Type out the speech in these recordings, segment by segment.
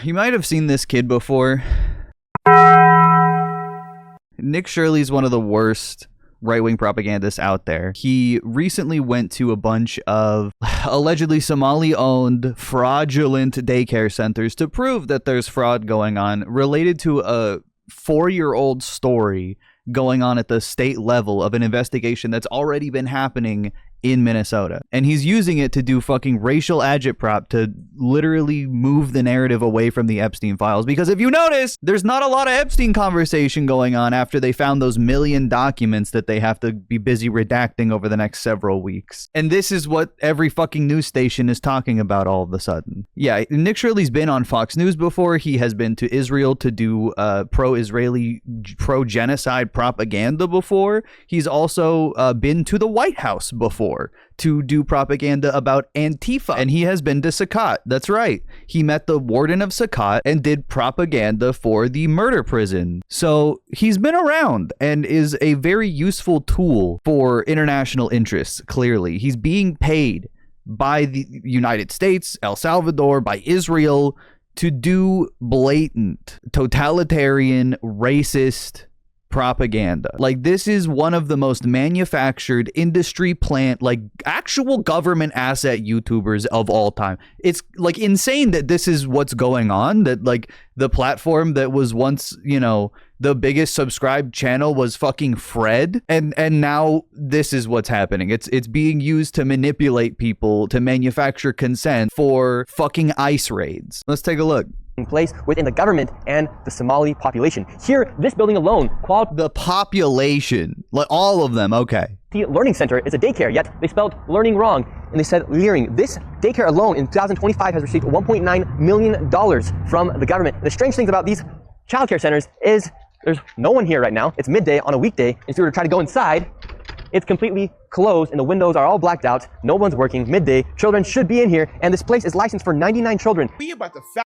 You might have seen this kid before. Nick Shirley's one of the worst right-wing propagandists out there. He recently went to a bunch of allegedly Somali-owned fraudulent daycare centers to prove that there's fraud going on related to a 4-year-old story going on at the state level of an investigation that's already been happening in Minnesota. And he's using it to do fucking racial agitprop to literally move the narrative away from the Epstein files. Because if you notice, there's not a lot of Epstein conversation going on after they found those million documents that they have to be busy redacting over the next several weeks. And this is what every fucking news station is talking about all of a sudden. Yeah, Nick Shirley's been on Fox News before. He has been to Israel to do pro-Israeli, pro-genocide propaganda before. He's also been to the White House before to do propaganda about Antifa, and he has been to Sukkot. That's right. He met the warden of Sukkot and did propaganda for the murder prison. So he's been around and is a very useful tool for international interests, clearly. He's being paid by the United States, El Salvador, by Israel to do blatant, totalitarian, racist propaganda. Like, this is one of the most manufactured industry plant, like actual government asset YouTubers of all time. It's like insane that this is what's going on, that like the platform that was once, you know, the biggest subscribed channel was fucking Fred, and now this is what's happening. It's being used to manipulate people to manufacture consent for fucking ICE raids. Let's take a look. In place within the government and the Somali population. Here, this building alone, the population, like all of them, okay. The Learning Center is a daycare, yet they spelled learning wrong, and they said leering. This daycare alone in 2025 has received $1.9 million from the government. The strange things about these childcare centers is there's no one here right now. It's midday on a weekday, and if you were to try to go inside, it's completely closed and the windows are all blacked out. No one's working. Midday. Children should be in here, and this place is licensed for 99 children.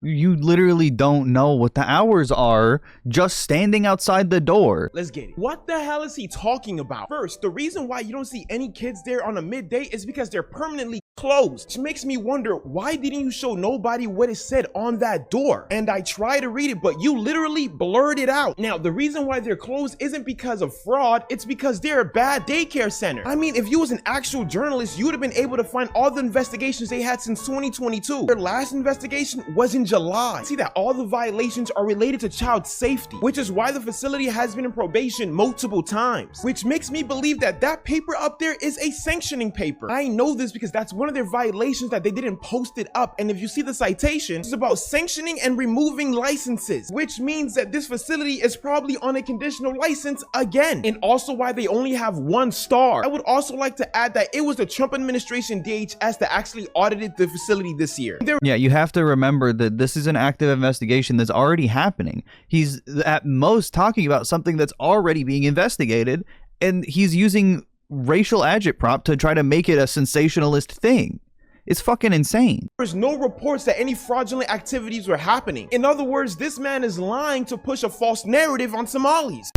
You literally don't know what the hours are just standing outside the door. Let's get it. What the hell is he talking about? First, the reason why you don't see any kids there on a midday is because they're permanently closed. Which makes me wonder, why didn't you show nobody what it said on that door? And I tried to read it, but you literally blurred it out. Now, the reason why they're closed isn't because of fraud. It's because they're a bad daycare center. I mean, if you was an actual journalist, you would have been able to find all the investigations they had since 2022. Their last investigation was in July. See that all the violations are related to child safety, which is why the facility has been in probation multiple times, which makes me believe that that paper up there is a sanctioning paper. I know this because that's one of their violations that they didn't post it up. And if you see the citation, it's about sanctioning and removing licenses, which means that this facility is probably on a conditional license again. And also why they only have 1 star. I would also like to add that it was the Trump administration DHS that actually audited the facility this year. Yeah, you have to remember that this is an active investigation that's already happening. He's at most talking about something that's already being investigated, and he's using racial agitprop to try to make it a sensationalist thing. It's fucking insane. There's no reports that any fraudulent activities were happening. In other words, this man is lying to push a false narrative on Somalis.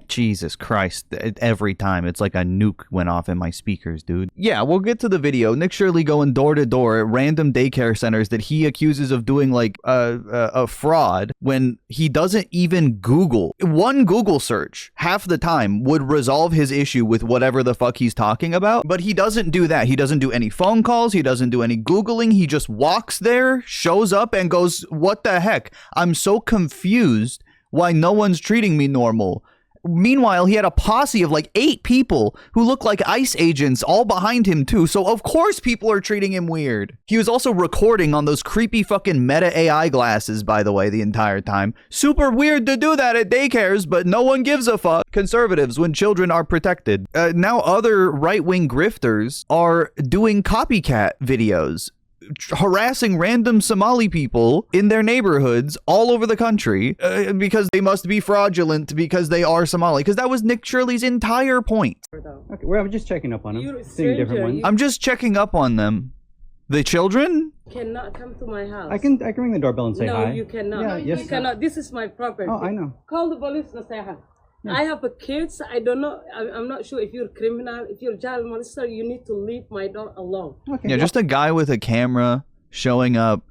Jesus Christ, every time it's like a nuke went off in my speakers, dude. Yeah, we'll get to the video. Nick Shirley going door to door at random daycare centers that he accuses of doing like a fraud when he doesn't even Google. One Google search half the time would resolve his issue with whatever the fuck he's talking about, but he doesn't do that. He doesn't do any phone calls. He doesn't do any Googling. He just walks there, shows up, and goes, what the heck? I'm so confused why no one's treating me normal. Meanwhile, he had a posse of like 8 people who look like ICE agents all behind him too, so of course people are treating him weird. He was also recording on those creepy fucking Meta AI glasses, by the way, the entire time. Super weird to do that at daycares, but no one gives a fuck. Conservatives when children are protected. Now other right-wing grifters are doing copycat videos, harassing random Somali people in their neighborhoods all over the country because they must be fraudulent because they are Somali. Because that was Nick Shirley's entire point. Okay, we're just checking up on them. Seeing different ones. I'm just checking up on them. The children cannot come to my house. I can ring the doorbell and say hi. No, you cannot. Yeah, yes, you cannot. This is my property. Oh, I know. Call the police and say hi. Yes. I have a kids. I don't know. I'm not sure if you're a criminal. If you're a child molester, you need to leave my door alone. Okay. Yeah, just a guy with a camera showing up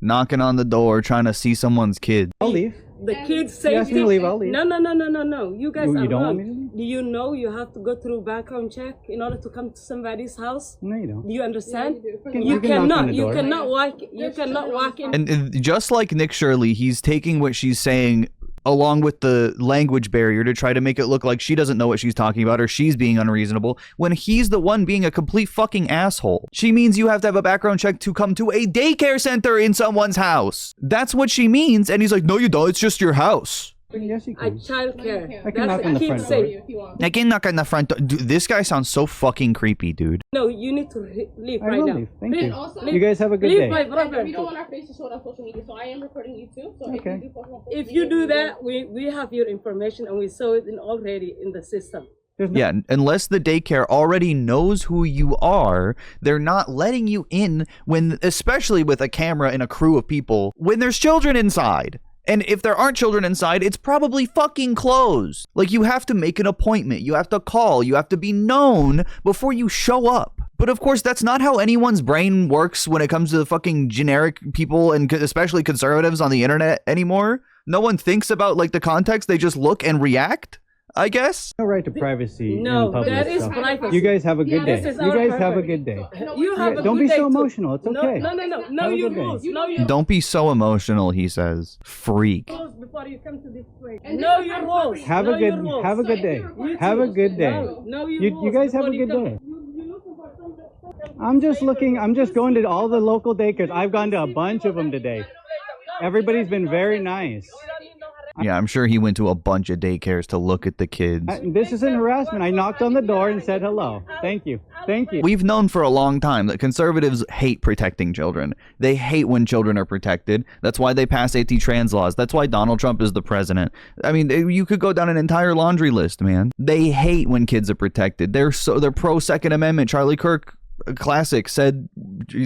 knocking on the door, trying to see someone's kid. I'll leave. The kids safety. You asked me to leave, I'll leave. No. You guys are You don't want wrong. me to leave? Do you know you have to go through background check in order to come to somebody's house? No, you don't. Do you understand? You can knock on the You door. cannot walk. You cannot walk in. And just like Nick Shirley, he's taking what she's saying along with the language barrier to try to make it look like she doesn't know what she's talking about or she's being unreasonable when he's the one being a complete fucking asshole. She means you have to have a background check to come to a daycare center in someone's house. That's what she means. And he's like, no, you don't. It's just your house. Yes, you A can. child care. I can knock on the front door. I can knock on the front door. Dude, this guy sounds so fucking creepy, dude. No, you need to leave I right will now. leave. Thank you. Also, You guys have a good Leave day. my brother. we don't want our faces shown on social media, so I am recording you too. So Okay. if you do post on social If media, you do that, we have your information and we saw it already in the system. There's no- Yeah, unless the daycare already knows who you are, they're not letting you in when, especially with a camera and a crew of people, when there's children inside. And if there aren't children inside, it's probably fucking closed. Like, you have to make an appointment. You have to call. You have to be known before you show up. But of course, that's not how anyone's brain works when it comes to the fucking generic people and especially conservatives on the internet anymore. No one thinks about, like, the context. They just look and react, I guess. no right to privacy No, in public. that is so. privacy. You guys have a good day. This is You our guys have a property. good day. You have a Don't good be day so too. emotional. It's okay. No. Have Know a your good day. rules. Know your Don't be so emotional, he says. Freak. rules before you come to this place. Know your rules. Have Know a your good rules. day. You Have a too. good day. Know your You rules guys have a before you good come. day. You looking for something? I'm just looking. I'm just going to all the local daycares. I've gone to a bunch of them today. Everybody's been very nice. Yeah, I'm sure he went to a bunch of daycares to look at the kids. This isn't harassment. I knocked on the door and said hello. Thank you. Thank you. We've known for a long time that conservatives hate protecting children. They hate when children are protected. That's why they pass anti-trans laws. That's why Donald Trump is the president. I mean, you could go down an entire laundry list, man. They hate when kids are protected. They're pro Second Amendment. Charlie Kirk, a classic, said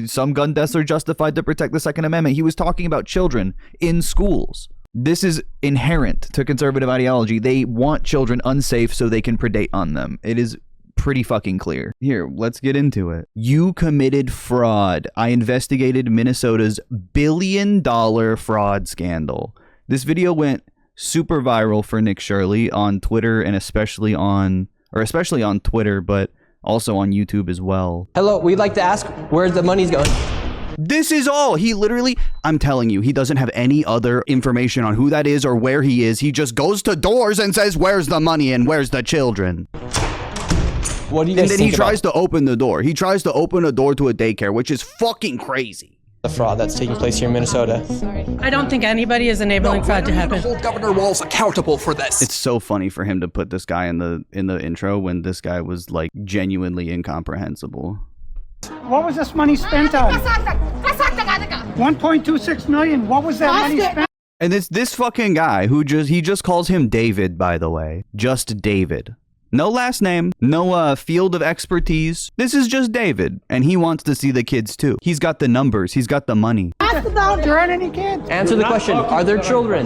some gun deaths are justified to protect the Second Amendment. He was talking about children in schools. This is inherent to conservative ideology. They want children unsafe so they can predate on them. It is pretty fucking clear. Here, let's get into it. You committed fraud. I investigated Minnesota's billion-dollar fraud scandal. This video went super viral for Nick Shirley on Twitter and especially on Twitter, but also on YouTube as well. Hello, we'd like to ask where the money's going. This is all. He literally, I'm telling you, he doesn't have any other information on who that is or where he is. He just goes to doors and says, where's the money and where's the children? What do you And guys then think he tries to open the door. He tries to open a door to a daycare, which is fucking crazy. the fraud that's taking place here in Minnesota? I don't think anybody is enabling fraud to happen. Hold Governor Walz accountable for this. It's so funny for him to put this guy in the intro when this guy was like genuinely incomprehensible. What was this money spent on? 1.26 million. What was that money spent? And it's this fucking guy who just calls him David, by the way. Just David. No last name, no field of expertise. This is just David, and he wants to see the kids too. He's got the numbers, he's got the money. Ask about there aren't any kids. Answer the question. Are there children?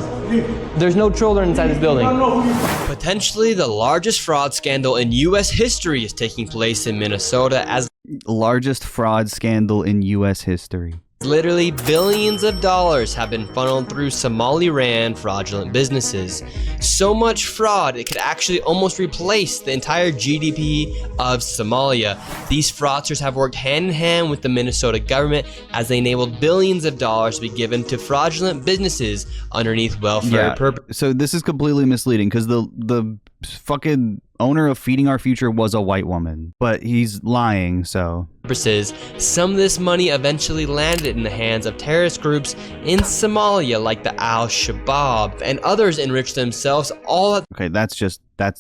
There's no children inside this building. Potentially the largest fraud scandal in U.S. history is taking place in Minnesota as Largest fraud scandal in U.S. history. literally billions of dollars have been funneled through Somali-ran fraudulent businesses. So much fraud, it could actually almost replace the entire GDP of Somalia. These fraudsters have worked hand in hand with the Minnesota government as they enabled billions of dollars to be given to fraudulent businesses underneath welfare purposes. So this is completely misleading because the fucking owner of Feeding Our Future was a white woman, but he's lying, so. Some of this money eventually landed in the hands of terrorist groups in Somalia like the Al-Shabaab, and others enriched themselves all at Okay, that's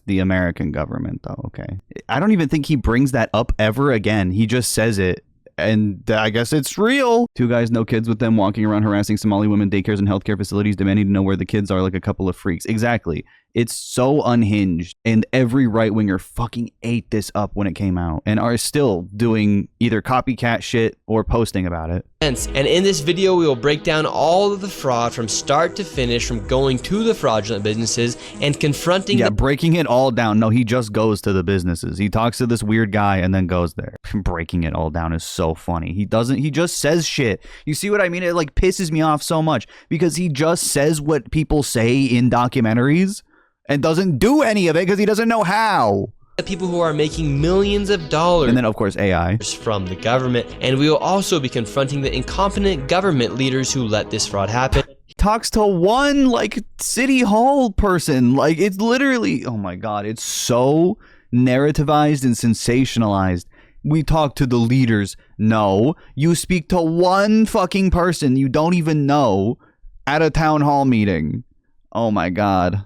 the American government though, okay. I don't even think he brings that up ever again. He just says it. And I guess it's real. Two guys, no kids with them, walking around harassing Somali women, daycares and healthcare facilities, demanding to know where the kids are like a couple of freaks. Exactly. It's so unhinged, and every right-winger fucking ate this up when it came out and are still doing either copycat shit or posting about it. And in this video, we will break down all of the fraud from start to finish, from going to the fraudulent businesses and confronting breaking it all down. No, he just goes to the businesses. He talks to this weird guy and then goes there. Breaking it all down is so funny. He just says shit. You see what I mean? It like pisses me off so much because he just says what people say in documentaries and doesn't do any of it because he doesn't know how. The people who are making millions of dollars, and then of course AI, from the government. And we will also be confronting the incompetent government leaders who let this fraud happen. He talks to one like city hall person. Like, it's literally, oh my god, it's so narrativized and sensationalized. We talk to the leaders. No, you speak to one fucking person you don't even know at a town hall meeting. Oh my god.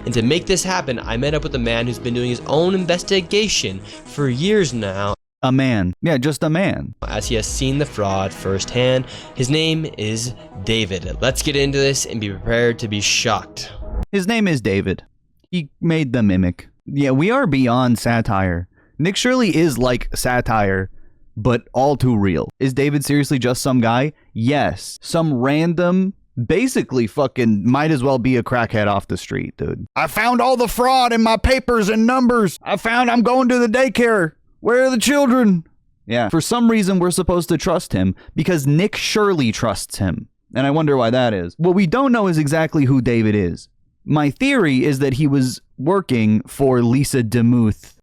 And to make this happen, I met up with a man who's been doing his own investigation for years now. A man. Yeah, just a man. As he has seen the fraud firsthand. His name is David. Let's get into this and be prepared to be shocked. His name is David. He made the mimic. Yeah, we are beyond satire. Nick Shirley is like satire, but all too real. Is David seriously just some guy? Yes. Some random, basically fucking might as well be a crackhead off the street, dude. I found all the fraud in my papers and numbers. I'm going to the daycare. Where are the children? Yeah. For some reason, we're supposed to trust him because Nick Shirley trusts him. And I wonder why that is. What we don't know is exactly who David is. My theory is that he was working for Lisa DeMuth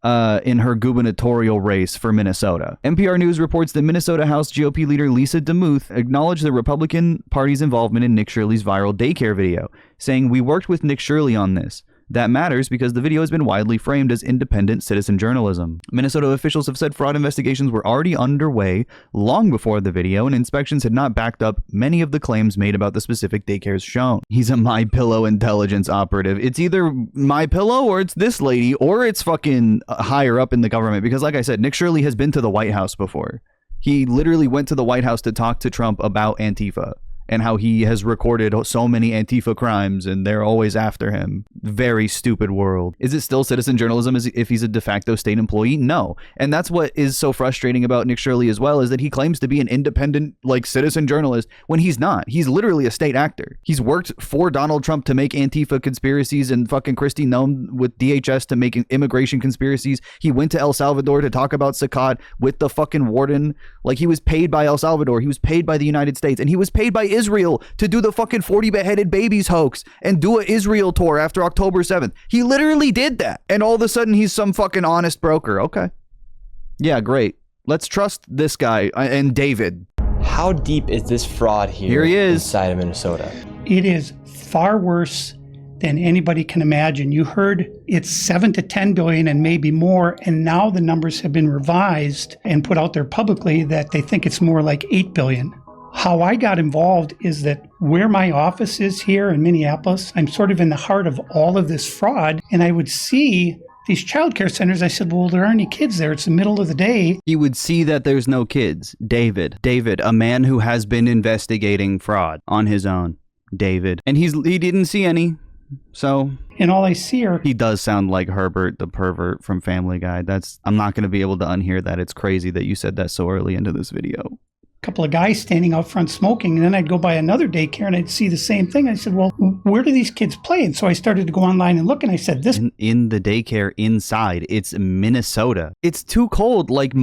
in her gubernatorial race for Minnesota. NPR News reports that Minnesota House GOP leader Lisa DeMuth acknowledged the Republican Party's involvement in Nick Shirley's viral daycare video, saying, "We worked with Nick Shirley on this. That matters because the video has been widely framed as independent citizen journalism." Minnesota officials have said fraud investigations were already underway long before the video, and inspections had not backed up many of the claims made about the specific daycares shown. He's a MyPillow intelligence operative. It's either MyPillow or it's this lady or it's fucking higher up in the government because, like I said, Nick Shirley has been to the White House before. He literally went to the White House to talk to Trump about Antifa and how he has recorded so many Antifa crimes and they're always after him. Very stupid world. Is it still citizen journalism if he's a de facto state employee? No. And that's what is so frustrating about Nick Shirley as well, is that he claims to be an independent, like, citizen journalist when he's not. He's literally a state actor. He's worked for Donald Trump to make Antifa conspiracies and fucking Kristi Noem with DHS to make immigration conspiracies. He went to El Salvador to talk about Sakat with the fucking warden. Like, he was paid by El Salvador. He was paid by the United States. And he was paid by Israel to do the fucking 40 beheaded babies hoax and do a Israel tour after October 7th. He literally did that. And all of a sudden he's some fucking honest broker. Okay. Yeah, great. Let's trust this guy and David. How deep is this fraud here he is. inside of Minnesota? It is far worse than anybody can imagine. You heard it's 7 to 10 billion and maybe more, and now the numbers have been revised and put out there publicly that they think it's more like 8 billion. How I got involved is that where my office is here in Minneapolis, I'm sort of in the heart of all of this fraud, and I would see these childcare centers. I said, well, there aren't any kids there. It's the middle of the day. He would see that there's no kids. David, a man who has been investigating fraud on his own. David. And he didn't see any. So, and all I see are... He does sound like Herbert the pervert from Family Guy. I'm not going to be able to unhear that. It's crazy that you said that so early into this video. Couple of guys standing out front smoking, and then I'd go by another daycare and I'd see the same thing. I said, well, where do these kids play? And so I started to go online and look, and I said, this... In the daycare inside, it's Minnesota. It's too cold, like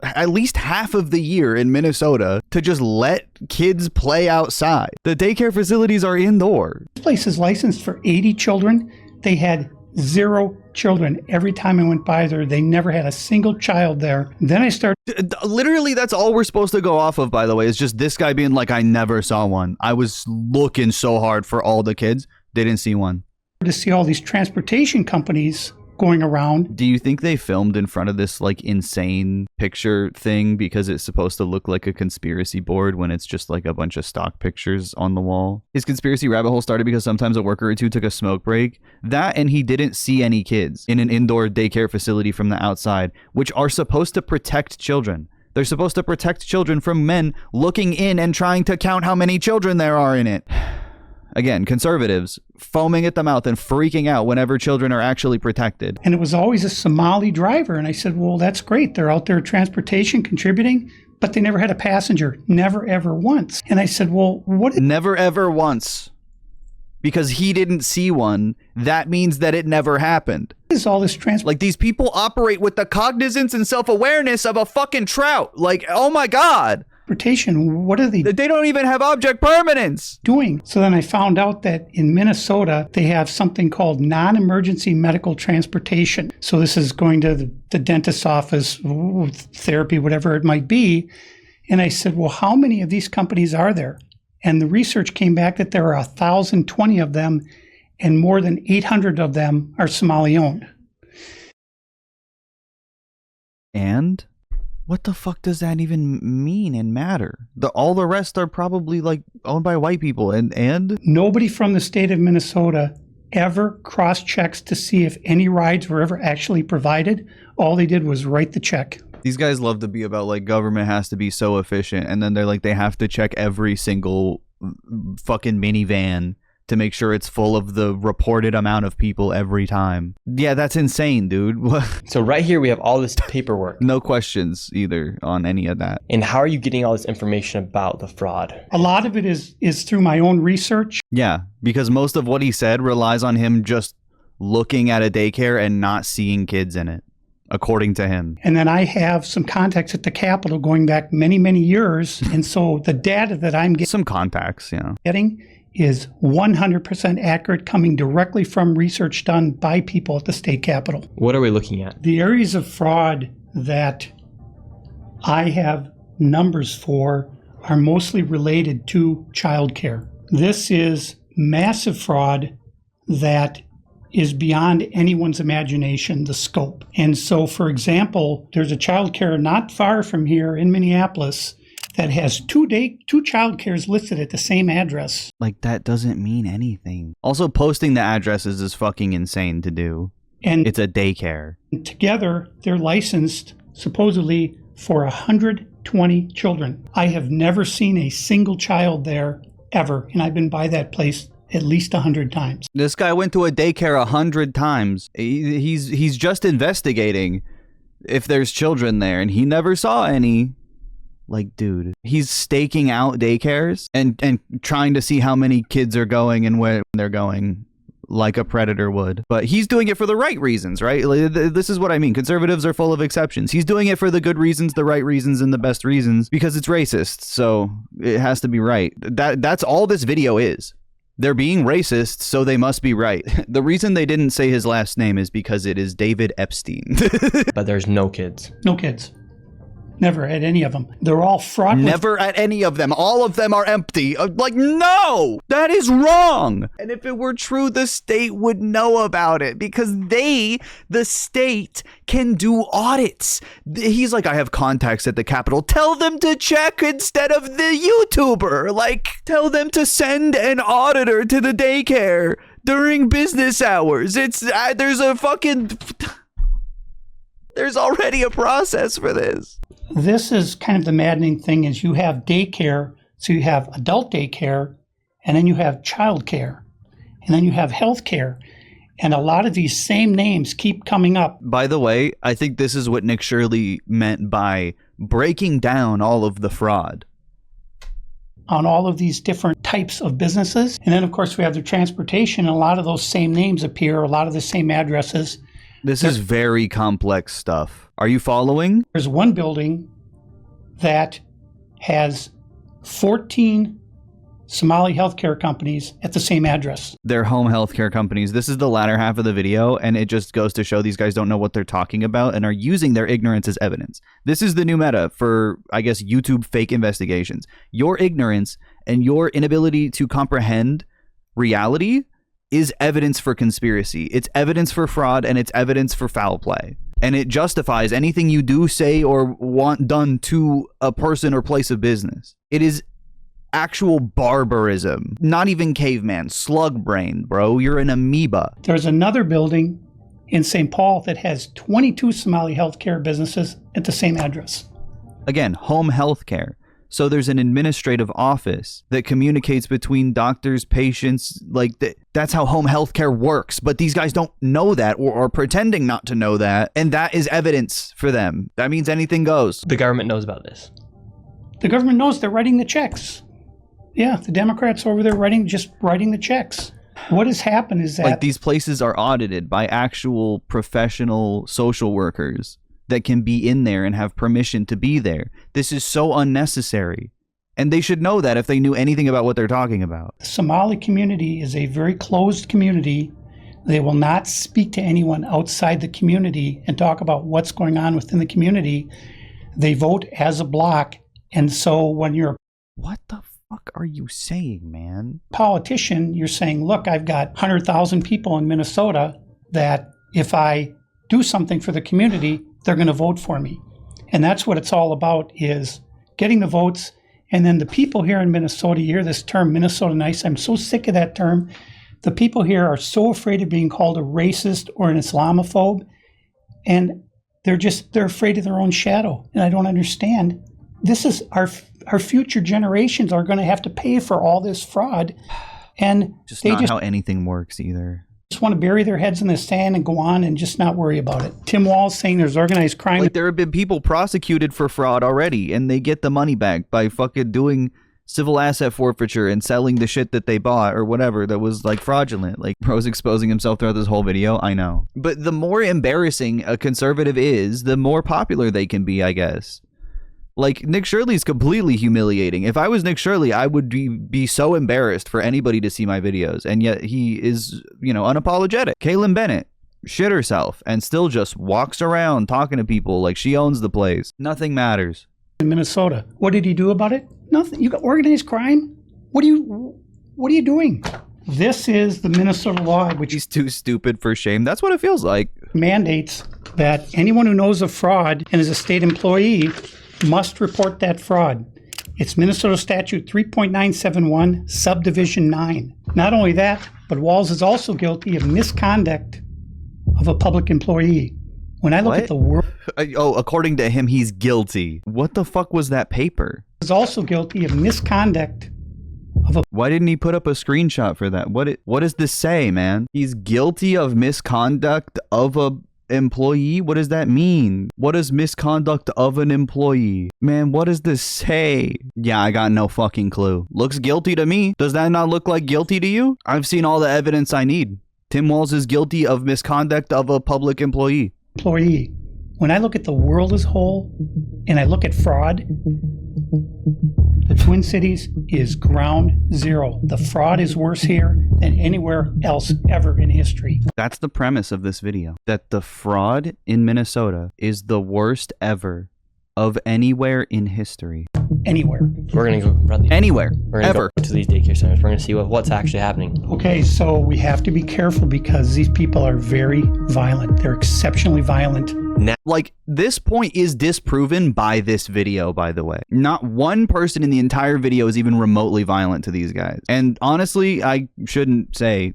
at least half of the year in Minnesota, to just let kids play outside. The daycare facilities are indoor. This place is licensed for 80 children. They had 0 children. Every time I went by there, they never had a single child there. Then I started... Literally, that's all we're supposed to go off of, by the way, is just this guy being like, I never saw one. I was looking so hard for all the kids. Didn't see one. To see all these transportation companies going around. Do you think they filmed in front of this like insane picture thing because it's supposed to look like a conspiracy board when it's just like a bunch of stock pictures on the wall? His conspiracy rabbit hole started because sometimes a worker or two took a smoke break. That, and he didn't see any kids in an indoor daycare facility from the outside, which are supposed to protect children. They're supposed to protect children from men looking in and trying to count how many children there are in it. Again, conservatives foaming at the mouth and freaking out whenever children are actually protected. And it was always a Somali driver. And I said, well, that's great. They're out there transportation, contributing, but they never had a passenger. Never, ever once. And I said, well, what? Never, ever once. Because he didn't see one, that means that it never happened. Is all this like, these people operate with the cognizance and self-awareness of a fucking trout. Like, oh my God. Transportation, what are they? They don't even have object permanence. Doing. So then I found out that in Minnesota, they have something called non-emergency medical transportation. So this is going to the dentist's office, therapy, whatever it might be. And I said, well, how many of these companies are there? And the research came back that there are 1,020 of them, and more than 800 of them are Somali-owned. And what the fuck does that even mean and matter? All the rest are probably like owned by white people, and nobody from the state of Minnesota ever cross-checks to see if any rides were ever actually provided. All they did was write the check. These guys love to be about like government has to be so efficient, and then they're like they have to check every single fucking minivan to make sure it's full of the reported amount of people every time. Yeah, that's insane, dude. So right here we have all this paperwork. No questions either on any of that. And how are you getting all this information about the fraud? A lot of it is through my own research. Yeah, because most of what he said relies on him just looking at a daycare and not seeing kids in it, according to him. And then I have some contacts at the Capitol going back many, many years. And so the data that I'm getting... Some contacts, yeah. ...getting is 100% accurate, coming directly from research done by people at the state capitol. What are we looking at? The areas of fraud that I have numbers for are mostly related to childcare. This is massive fraud that is beyond anyone's imagination, the scope. And so, for example, there's a childcare not far from here in Minneapolis that has two childcares listed at the same address. Like, that doesn't mean anything. Also, posting the addresses is fucking insane to do. And it's a daycare. Together, they're licensed supposedly for 120 children. I have never seen a single child there ever, and I've been by that place at least 100 times. This guy went to a daycare 100 times. He's just investigating if there's children there, and he never saw any. Like, dude, he's staking out daycares and trying to see how many kids are going and where they're going, like a predator would. But he's doing it for the right reasons, right? Like, this is what I mean. Conservatives are full of exceptions. He's doing it for the good reasons, the right reasons, and the best reasons because it's racist. So it has to be right. That's all this video is. They're being racist, so they must be right. The reason they didn't say his last name is because it is David Epstein. But there's no kids. No kids. Never at any of them. They're all fraudulent. Never at any of them. All of them are empty. Like, no! That is wrong! And if it were true, the state would know about it because the state, can do audits. He's like, I have contacts at the Capitol. Tell them to check instead of the YouTuber. Like, tell them to send an auditor to the daycare during business hours. It's, there's already a process for this. This is kind of the maddening thing is you have daycare, so you have adult daycare, and then you have child care, and then you have health care. And a lot of these same names keep coming up. By the way, I think this is what Nick Shirley meant by breaking down all of the fraud. On all of these different types of businesses. And then, of course, we have the transportation, and a lot of those same names appear, a lot of the same addresses. This is very complex stuff. Are you following? There's one building that has 14 Somali healthcare companies at the same address. They're home healthcare companies. This is the latter half of the video, and it just goes to show these guys don't know what they're talking about and are using their ignorance as evidence. This is the new meta for, I guess, YouTube fake investigations. Your ignorance and your inability to comprehend reality is evidence for conspiracy. It's evidence for fraud, and it's evidence for foul play. And it justifies anything you do, say, or want done to a person or place of business. It is actual barbarism. Not even caveman. Slug brain, bro. You're an amoeba. There's another building in St. Paul that has 22 Somali healthcare businesses at the same address. Again, home healthcare. So there's an administrative office that communicates between doctors, patients, like that's how home health care works. But these guys don't know that or are pretending not to know that. And that is evidence for them. That means anything goes. The government knows about this. The government knows they're writing the checks. Yeah, the Democrats over there just writing the checks. What has happened is that... Like these places are audited by actual professional social workers that can be in there and have permission to be there. This is so unnecessary. And they should know that if they knew anything about what they're talking about. The Somali community is a very closed community. They will not speak to anyone outside the community and talk about what's going on within the community. They vote as a block. And so when you're... What the fuck are you saying, man? Politician, you're saying, look, I've got 100,000 people in Minnesota that if I do something for the community, they're going to vote for me. And that's what it's all about, is getting the votes. And then the people here in Minnesota, you hear this term, Minnesota nice. I'm so sick of that term. The people here are so afraid of being called a racist or an Islamophobe. And they're afraid of their own shadow. And I don't understand. This is our future generations are going to have to pay for all this fraud. And just not how anything works either. Just want to bury their heads in the sand and go on and just not worry about it. Tim Wall's saying there's organized crime. Like there have been people prosecuted for fraud already, and they get the money back by fucking doing civil asset forfeiture and selling the shit that they bought or whatever that was like fraudulent. Like bro's exposing himself throughout this whole video. I know. But the more embarrassing a conservative is, the more popular they can be, I guess. Like, Nick Shirley's completely humiliating. If I was Nick Shirley, I would be so embarrassed for anybody to see my videos. And yet he is, unapologetic. Kaylin Bennett shit herself and still just walks around talking to people like she owns the place. Nothing matters. In Minnesota. What did he do about it? Nothing. You got organized crime? What are you doing? This is the Minnesota law, which is too stupid for shame. That's what it feels like. Mandates that anyone who knows of fraud and is a state employee must report that fraud. It's Minnesota Statute 3.971, Subdivision 9. Not only that, but Walz is also guilty of misconduct of a public employee. When I look at the world... Oh, according to him, he's guilty. What the fuck was that paper? He's also guilty of misconduct of a... Why didn't he put up a screenshot for that? What does this say, man? He's guilty of misconduct of a employee? What does that mean? What is misconduct of an employee? Man, what does this say? Yeah, I got no fucking clue. Looks guilty to me. Does that not look like guilty to you? I've seen all the evidence I need. Tim Walz is guilty of misconduct of a public employee. When I look at the world as a whole and I look at fraud, the Twin Cities is ground zero. The fraud is worse here than anywhere else ever in history. That's the premise of this video, that the fraud in Minnesota is the worst ever of anywhere in history. Anywhere. We're going to go run these. Anywhere. We're going to go to these daycare centers. We're going to see what's actually happening. Okay, so we have to be careful because these people are very violent. They're exceptionally violent. Like, this point is disproven by this video, by the way. Not one person in the entire video is even remotely violent to these guys. And honestly, I shouldn't say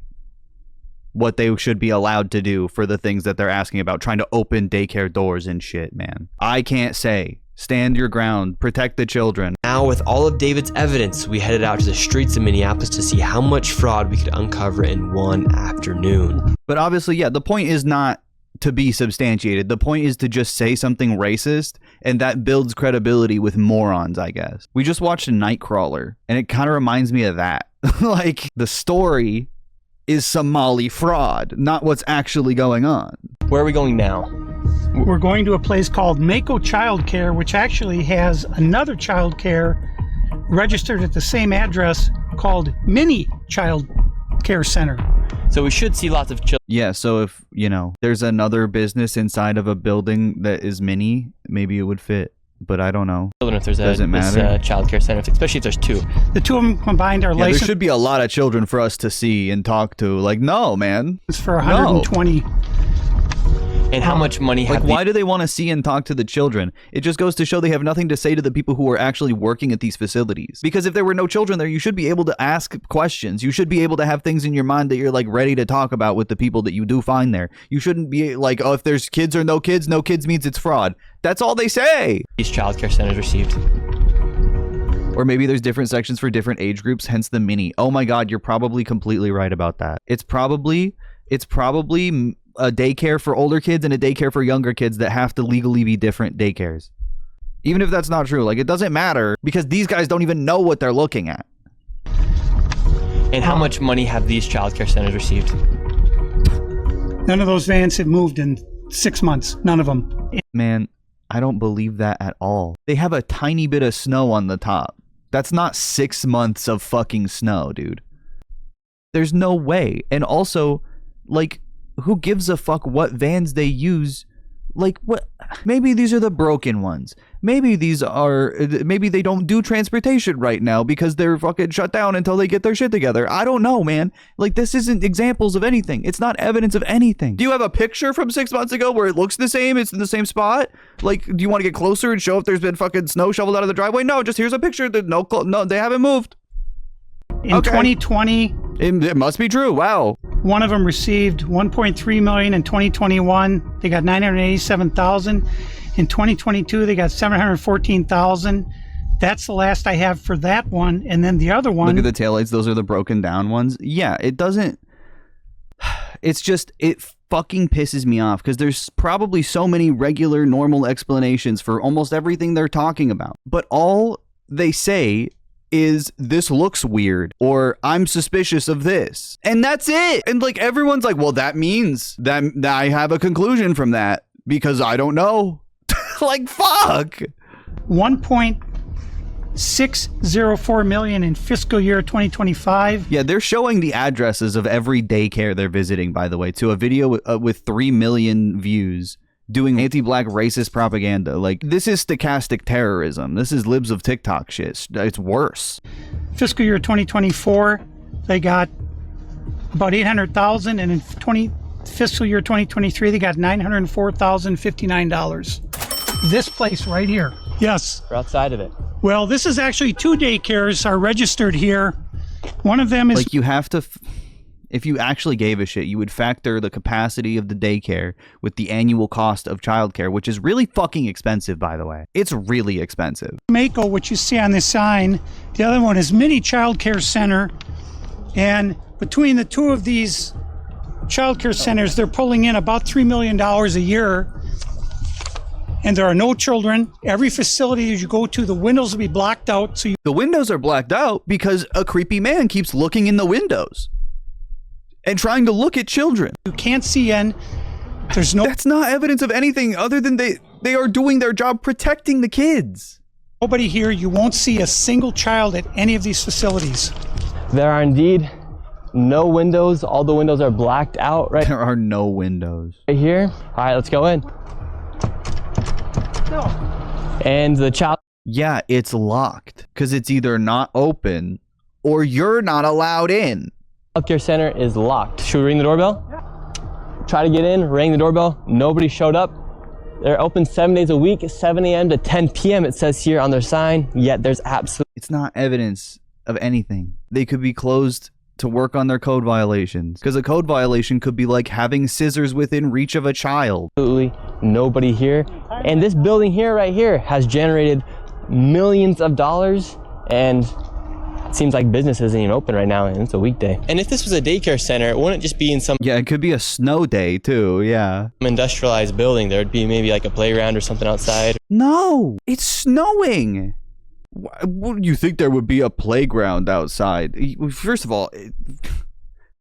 what they should be allowed to do for the things that they're asking about, trying to open daycare doors and shit, man. I can't say. Stand your ground. Protect the children. Now, with all of David's evidence, we headed out to the streets of Minneapolis to see how much fraud we could uncover in one afternoon. But obviously, yeah, the point is not to be substantiated. The point is to just say something racist, and that builds credibility with morons, I guess. We just watched Nightcrawler, and it kind of reminds me of that. Like, the story is Somali fraud, not what's actually going on. Where are we going now? We're going to a place called Mako Child Care, which actually has another child care registered at the same address called Mini Child Care Center. So we should see lots of children. Yeah, so if, there's another business inside of a building that is mini, maybe it would fit. But I don't know. Children, if there's a child care center, especially if there's two. The two of them combined are licensed. There should be a lot of children for us to see and talk to. Like, no, man. It's for 120. No. And how much money have why do they want to see and talk to the children? It just goes to show they have nothing to say to the people who are actually working at these facilities. Because if there were no children there, you should be able to ask questions. You should be able to have things in your mind that you're like ready to talk about with the people that you do find there. You shouldn't be like, oh, if there's kids or no kids means it's fraud. That's all they say. These child care centers received. Or maybe there's different sections for different age groups, hence the mini. Oh my God, you're probably completely right about that. It's probably a daycare for older kids and a daycare for younger kids that have to legally be different daycares. Even if that's not true, like it doesn't matter because these guys don't even know what they're looking at. And how much money have these childcare centers received? None of those vans have moved in 6 months. None of them. Man, I don't believe that at all. They have a tiny bit of snow on the top. That's not 6 months of fucking snow, dude. There's no way. And also, like, who gives a fuck what vans they use? Like, what? Maybe these are the broken ones. Maybe they don't do transportation right now because they're fucking shut down until they get their shit together. I don't know, man. Like, this isn't examples of anything. It's not evidence of anything. Do you have a picture from 6 months ago where it looks the same? It's in the same spot? Like, do you want to get closer and show if there's been fucking snow shoveled out of the driveway? No, just here's a picture that no, they haven't moved. In 2020, it must be true. Wow. one of them received $1.3 million in 2021. They got $987,000. In 2022, they got $714,000. That's the last I have for that one. And then the other one. Look at the taillights. Those are the broken down ones. Yeah, it doesn't. It's just, it fucking pisses me off because there's probably so many regular, normal explanations for almost everything they're talking about. But all they say is, this looks weird, or I'm suspicious of this. And that's it. And like, everyone's like, well, that means that I have a conclusion from that because I don't know. Like, fuck. 1.604 million in fiscal year 2025. Yeah, they're showing the addresses of every daycare they're visiting, by the way, to a video with 3 million views doing anti-black racist propaganda. Like, this is stochastic terrorism. This is libs of TikTok shit. It's worse. Fiscal year 2024, they got about 800,000, and in fiscal year 2023, they got $904,059. This place right here. Yes. We're outside of it. Well, this is actually 2 daycares are registered here. One of them is like, you have to, if you actually gave a shit, you would factor the capacity of the daycare with the annual cost of childcare, which is really fucking expensive, by the way. It's really expensive. Mako, which you see on this sign. The other one is Mini Child Care Center. And between the 2 of these child care centers, they're pulling in about $3 million a year. And there are no children. Every facility as you go to, the windows will be blocked out. So the windows are blacked out because a creepy man keeps looking in the windows and trying to look at children. You can't see in. There's no. That's not evidence of anything other than they are doing their job protecting the kids. Nobody here. You won't see a single child at any of these facilities. There are indeed no windows. All the windows are blacked out right. There are no windows. Right here. All right, let's go in. No. And the child. Yeah, it's locked because it's either not open or you're not allowed in. Child care center is locked. Should we ring the doorbell? Yeah. Try to get in, ring the doorbell. Nobody showed up. They're open 7 days a week, 7 a.m. to 10 p.m. it says here on their sign. Yet there's absolutely. It's not evidence of anything. They could be closed to work on their code violations, because a code violation could be like having scissors within reach of a child. Absolutely nobody here. And this building here, right here, has generated millions of dollars, and it seems like business isn't even open right now, and it's a weekday. And if this was a daycare center, it wouldn't just be in some Yeah, it could be a snow day too, yeah. industrialized building. There would be maybe like a playground or something outside. No, it's snowing. Wouldn't you think there would be a playground outside? First of all,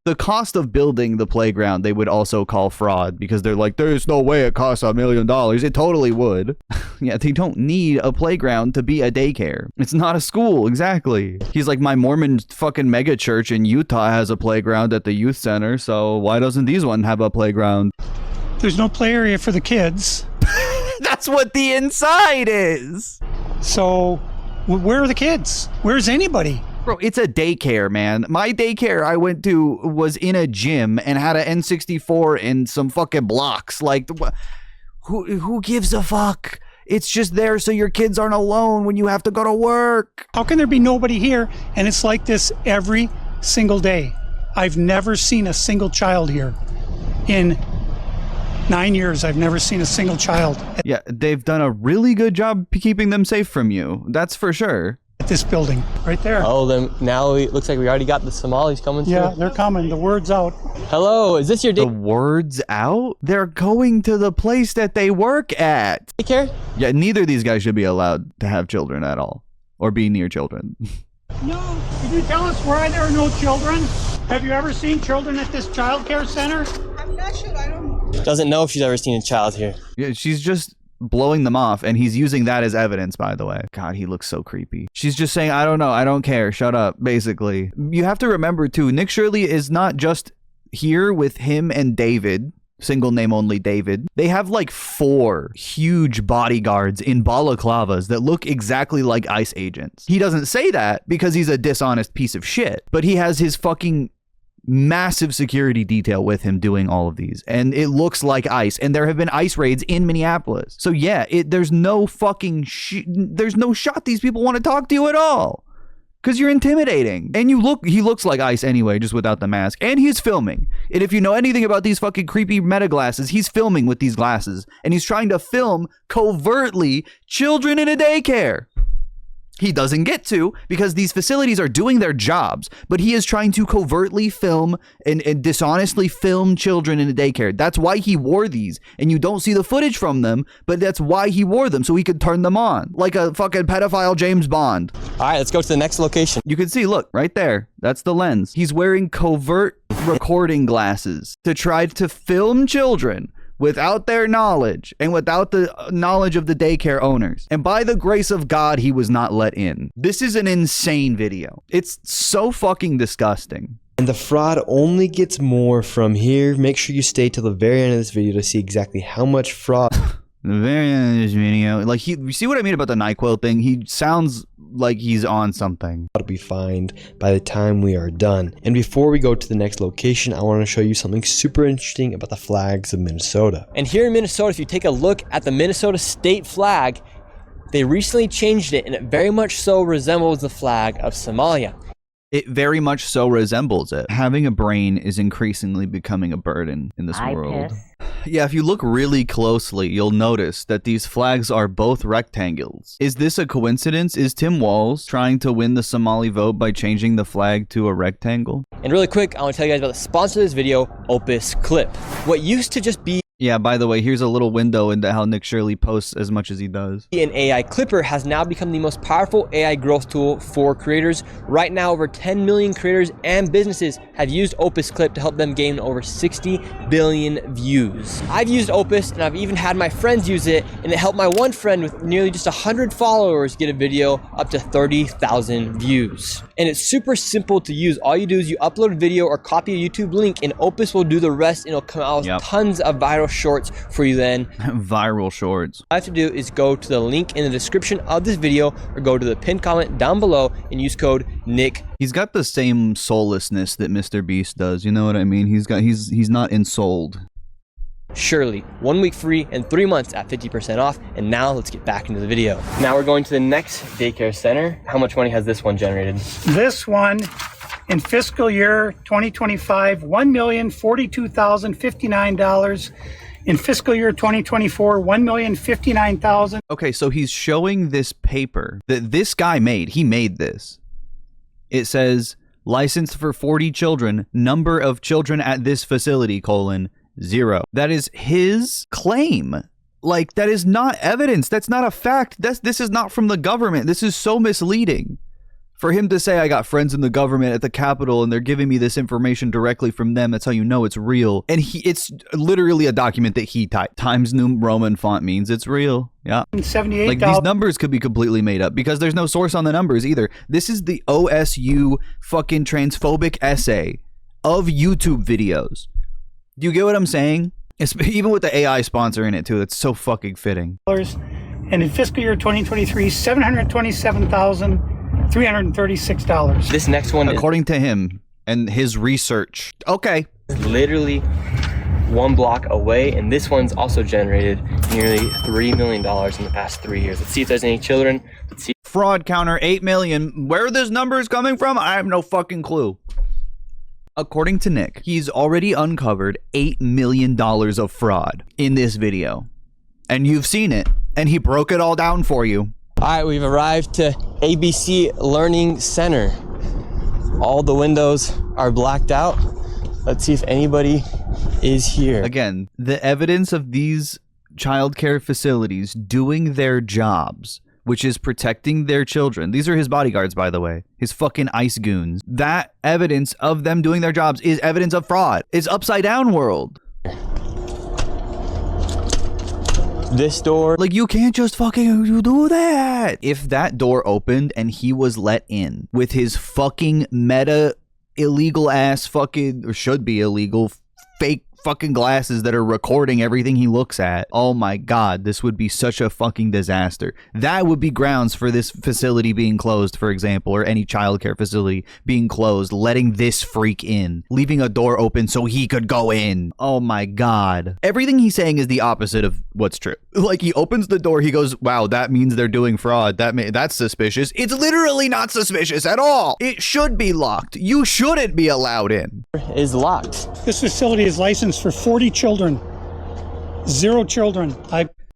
the cost of building the playground, they would also call fraud because they're like, there's no way it costs $1 million. It totally would. Yeah, they don't need a playground to be a daycare. It's not a school, exactly. He's like, my Mormon fucking mega church in Utah has a playground at the youth center, so why doesn't these one have a playground? There's no play area for the kids. That's what the inside is. So where are the kids? Where's anybody? Bro, it's a daycare, man. My daycare I went to was in a gym and had an N64 and some fucking blocks. Like, who gives a fuck? It's just there so your kids aren't alone when you have to go to work. How can there be nobody here? And it's like this every single day. I've never seen a single child here. In 9 years, I've never seen a single child. Yeah, they've done a really good job keeping them safe from you. That's for sure. This building, right there. Oh, then now it looks like we already got the Somalis coming through. Yeah, they're coming. The word's out. Hello, is this your The word's out? They're going to the place that they work at. daycare? Yeah, neither of these guys should be allowed to have children at all or be near children. No. Can you tell us why there are no children? Have you ever seen children at this child care center? I'm not sure. I don't know. Doesn't know if she's ever seen a child here. Yeah, she's just blowing them off, and he's using that as evidence, by the way. God, he looks so creepy. She's just saying, I don't know, I don't care, shut up, basically. You have to remember, too, Nick Shirley is not just here with him and David, single name only David. They have like 4 huge bodyguards in balaclavas that look exactly like ICE agents. He doesn't say that because he's a dishonest piece of shit, but he has his fucking massive security detail with him doing all of these, and it looks like ICE, and there have been ICE raids in Minneapolis. So yeah, there's no fucking there's no shot these people want to talk to you at all, because you're intimidating, and he looks like ICE anyway, just without the mask, and he's filming. And if you know anything about these fucking creepy meta glasses, he's filming with these glasses, and he's trying to film covertly children in a daycare. He doesn't get to, because these facilities are doing their jobs, but he is trying to covertly film and dishonestly film children in a daycare. That's why he wore these, and you don't see the footage from them, but that's why he wore them, so he could turn them on like a fucking pedophile James Bond. All right, let's go to the next location. You can see, look, right there. That's the lens. He's wearing covert recording glasses to try to film children without their knowledge and without the knowledge of the daycare owners. And by the grace of God, he was not let in. This is an insane video. It's so fucking disgusting. And the fraud only gets more from here. Make sure you stay till the very end of this video to see exactly how much fraud. The very end of this video, like, you see what I mean about the NyQuil thing? He sounds like he's on something. That'll be fined by the time we are done. And before we go to the next location, I want to show you something super interesting about the flags of Minnesota. And here in Minnesota, if you take a look at the Minnesota state flag, they recently changed it, and it very much so resembles the flag of Somalia. It very much so resembles it. Having a brain is increasingly becoming a burden in this world. Yeah, if you look really closely, you'll notice that these flags are both rectangles. Is this a coincidence? Is Tim Walz trying to win the Somali vote by changing the flag to a rectangle? And really quick, I want to tell you guys about the sponsor of this video, Opus Clip. What used to just be Yeah, by the way, here's a little window into how Nick Shirley posts as much as he does. An AI clipper has now become the most powerful AI growth tool for creators. Right now, over 10 million creators and businesses have used Opus Clip to help them gain over 60 billion views. I've used Opus, and I've even had my friends use it, and it helped my one friend with nearly just 100 followers get a video up to 30,000 views. And it's super simple to use. All you do is you upload a video or copy a YouTube link, and Opus will do the rest, and it'll come out with tons of viral shorts for you then. Viral shorts. All you have to do is go to the link in the description of this video or go to the pinned comment down below and use code Nick. He's got the same soullessness that Mr. Beast does, you know what I mean? He's not ensouled. Shirley, 1 week free and 3 months at 50% off. And now let's get back into the video. Now we're going to the next daycare center. How much money has this one generated? This one in fiscal year 2025, $1,042,059. In fiscal year 2024, $1,059,000. Okay, so he's showing this paper that this guy made. He made this. It says, licensed for 40 children, number of children at this facility, 0. That is his claim. Like, that is not evidence. That's not a fact. This is not from the government. This is so misleading. For him to say, I got friends in the government at the Capitol and they're giving me this information directly from them, that's how you know it's real. And it's literally a document that he typed. Times New Roman font means it's real. Yeah. Like, these numbers could be completely made up because there's no source on the numbers either. This is the OSU fucking transphobic essay of YouTube videos. Do you get what I'm saying? It's, even with the AI sponsor in it too, that's so fucking fitting. And in fiscal year 2023, $727,336. This next one, according to him and his research. Okay. Is literally 1 block away, and this one's also generated nearly $3 million in the past 3 years. Let's see if there's any children. Let's see. Fraud counter 8 million. Where this number is coming from, I have no fucking clue. According to Nick, he's already uncovered $8 million of fraud in this video. And you've seen it, and he broke it all down for you. Alright, we've arrived to ABC Learning Center. All the windows are blacked out. Let's see if anybody is here. Again, the evidence of these childcare facilities doing their jobs, which is protecting their children. These are his bodyguards, by the way. His fucking ICE goons. That evidence of them doing their jobs is evidence of fraud. It's upside down world. This door. Like, you can't just fucking do that. If that door opened and he was let in with his fucking meta illegal ass fucking, or should be illegal, fake fucking glasses that are recording everything he looks at. Oh my god, this would be such a fucking disaster. That would be grounds for this facility being closed, for example, or any childcare facility being closed, letting this freak in, leaving a door open so he could go in. Oh my god. Everything he's saying is the opposite of what's true. Like, he opens the door, he goes, wow, that means they're doing fraud. That's suspicious. It's literally not suspicious at all. It should be locked. You shouldn't be allowed in. Is locked. This facility is licensed for 40 children. 0 children.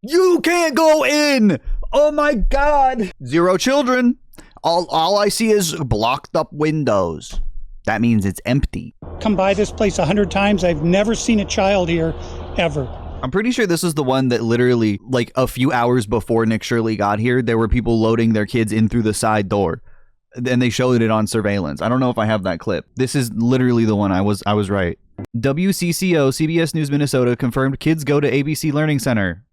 You can't go in! Oh my god! 0 children. All I see is blocked up windows. That means it's empty. Come by this place 100 times. I've never seen a child here, ever. I'm pretty sure this is the one that literally, like, a few hours before Nick Shirley got here, there were people loading their kids in through the side door. And they showed it on surveillance. I don't know if I have that clip. This is literally the one. I was right. WCCO, CBS News Minnesota, confirmed kids go to ABC Learning Center.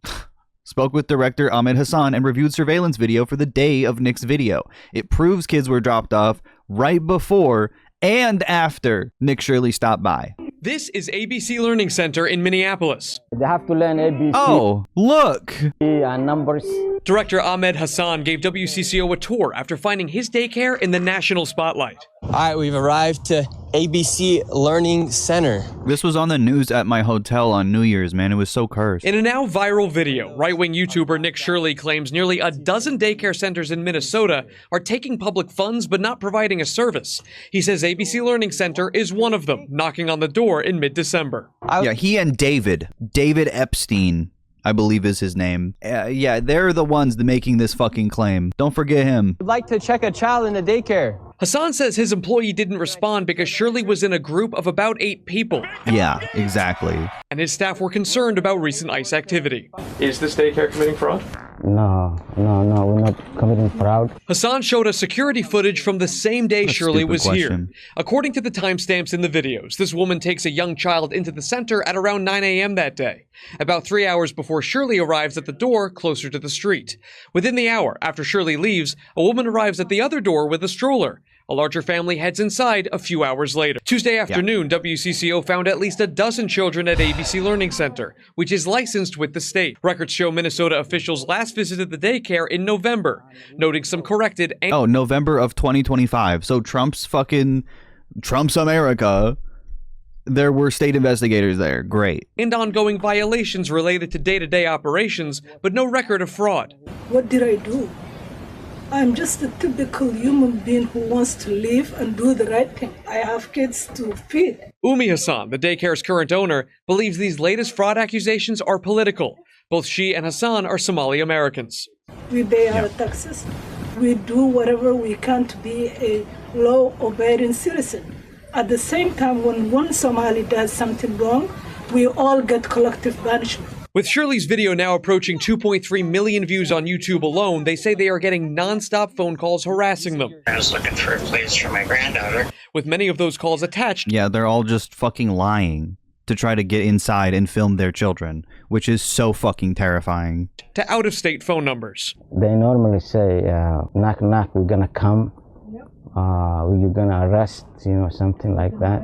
Spoke with director Ahmed Hassan and reviewed surveillance video for the day of Nick's video. It proves kids were dropped off right before and after Nick Shirley stopped by. This is ABC Learning Center in Minneapolis. They have to learn ABC. Oh, look. Numbers. Director Ahmed Hassan gave WCCO a tour after finding his daycare in the national spotlight. All right, we've arrived to ABC Learning Center. This was on the news at my hotel on New Year's, man. It was so cursed. In a now viral video, right-wing YouTuber Nick Shirley claims nearly a dozen daycare centers in Minnesota are taking public funds but not providing a service. He says ABC Learning Center is one of them, knocking on the door in mid-December. Yeah, he and David Epstein, I believe is his name. Yeah, they're the ones making this fucking claim. Don't forget him. I'd like to check a child in the daycare. Hassan says his employee didn't respond because Shirley was in a group of about 8 people. Yeah, exactly. And his staff were concerned about recent ICE activity. Is this daycare committing fraud? No, we're not committing fraud. Hassan showed us security footage from the same day Shirley was here. According to the timestamps in the videos, this woman takes a young child into the center at around 9 a.m. that day, about 3 hours before Shirley arrives at the door closer to the street. Within the hour after Shirley leaves, a woman arrives at the other door with a stroller. A larger family heads inside a few hours later. Tuesday afternoon, WCCO found at least a dozen children at ABC Learning Center, which is licensed with the state. Records show Minnesota officials last visited the daycare in November, noting some corrected... Oh, November of 2025. So Trump's America. There were state investigators there. Great. And ongoing violations related to day-to-day operations, but no record of fraud. What did I do? I'm just a typical human being who wants to live and do the right thing. I have kids to feed. Umi Hassan, the daycare's current owner, believes these latest fraud accusations are political. Both she and Hassan are Somali Americans. We pay our taxes. We do whatever we can to be a law-abiding citizen. At the same time, when one Somali does something wrong, we all get collective punishment. With Shirley's video now approaching 2.3 million views on YouTube alone, they say they are getting non-stop phone calls harassing them. I was looking for a place for my granddaughter. With many of those calls attached. Yeah, they're all just fucking lying to try to get inside and film their children, which is so fucking terrifying. To out-of-state phone numbers. They normally say, knock, knock, we're gonna come. You're gonna arrest, something like that.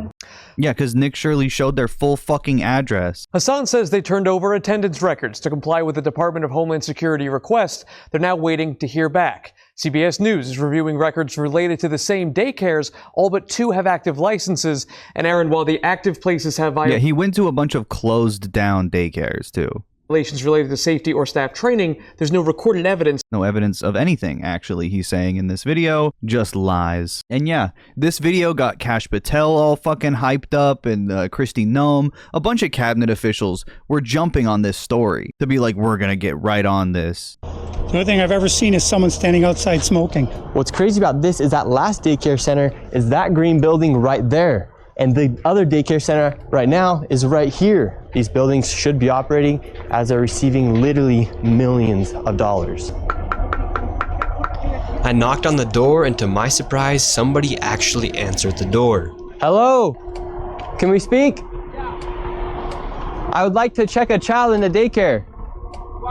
Yeah, because Nick Shirley showed their full fucking address. Hassan says they turned over attendance records to comply with the Department of Homeland Security request. They're now waiting to hear back. CBS News is reviewing records related to the same daycares. All but 2 have active licenses. And Aaron, while the active places have Yeah, he went to a bunch of closed down daycares too. Violations related to safety or staff training, there's no recorded evidence. No evidence of anything, actually, he's saying in this video. Just lies. And yeah, this video got Kash Patel all fucking hyped up, and Kristi Noem. A bunch of cabinet officials were jumping on this story to be like, we're gonna get right on this. The only thing I've ever seen is someone standing outside smoking. What's crazy about this is that last daycare center is that green building right there. And the other daycare center right now is right here. These buildings should be operating as they're receiving literally millions of dollars. I knocked on the door, and to my surprise, somebody actually answered the door. Hello? Can we speak? I would like to check a child in the daycare.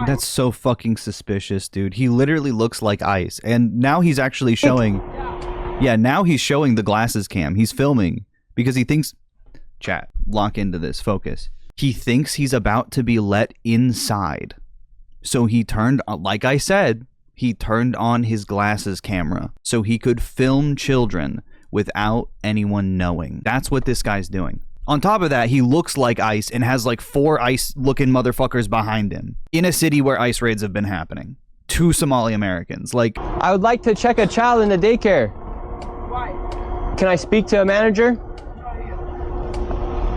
That's so fucking suspicious, dude. He literally looks like ICE. And now he's actually showing... Yeah, now he's showing the glasses cam. He's filming because he thinks... Chat, lock into this. Focus. He thinks he's about to be let inside. So he turned... Like I said, he turned on his glasses camera so he could film children without anyone knowing. That's what this guy's doing. On top of that, he looks like ICE and has like 4 ICE-looking motherfuckers behind him in a city where ICE raids have been happening. 2 Somali Americans. Like, I would like to check a child in the daycare. Why? Can I speak to a manager?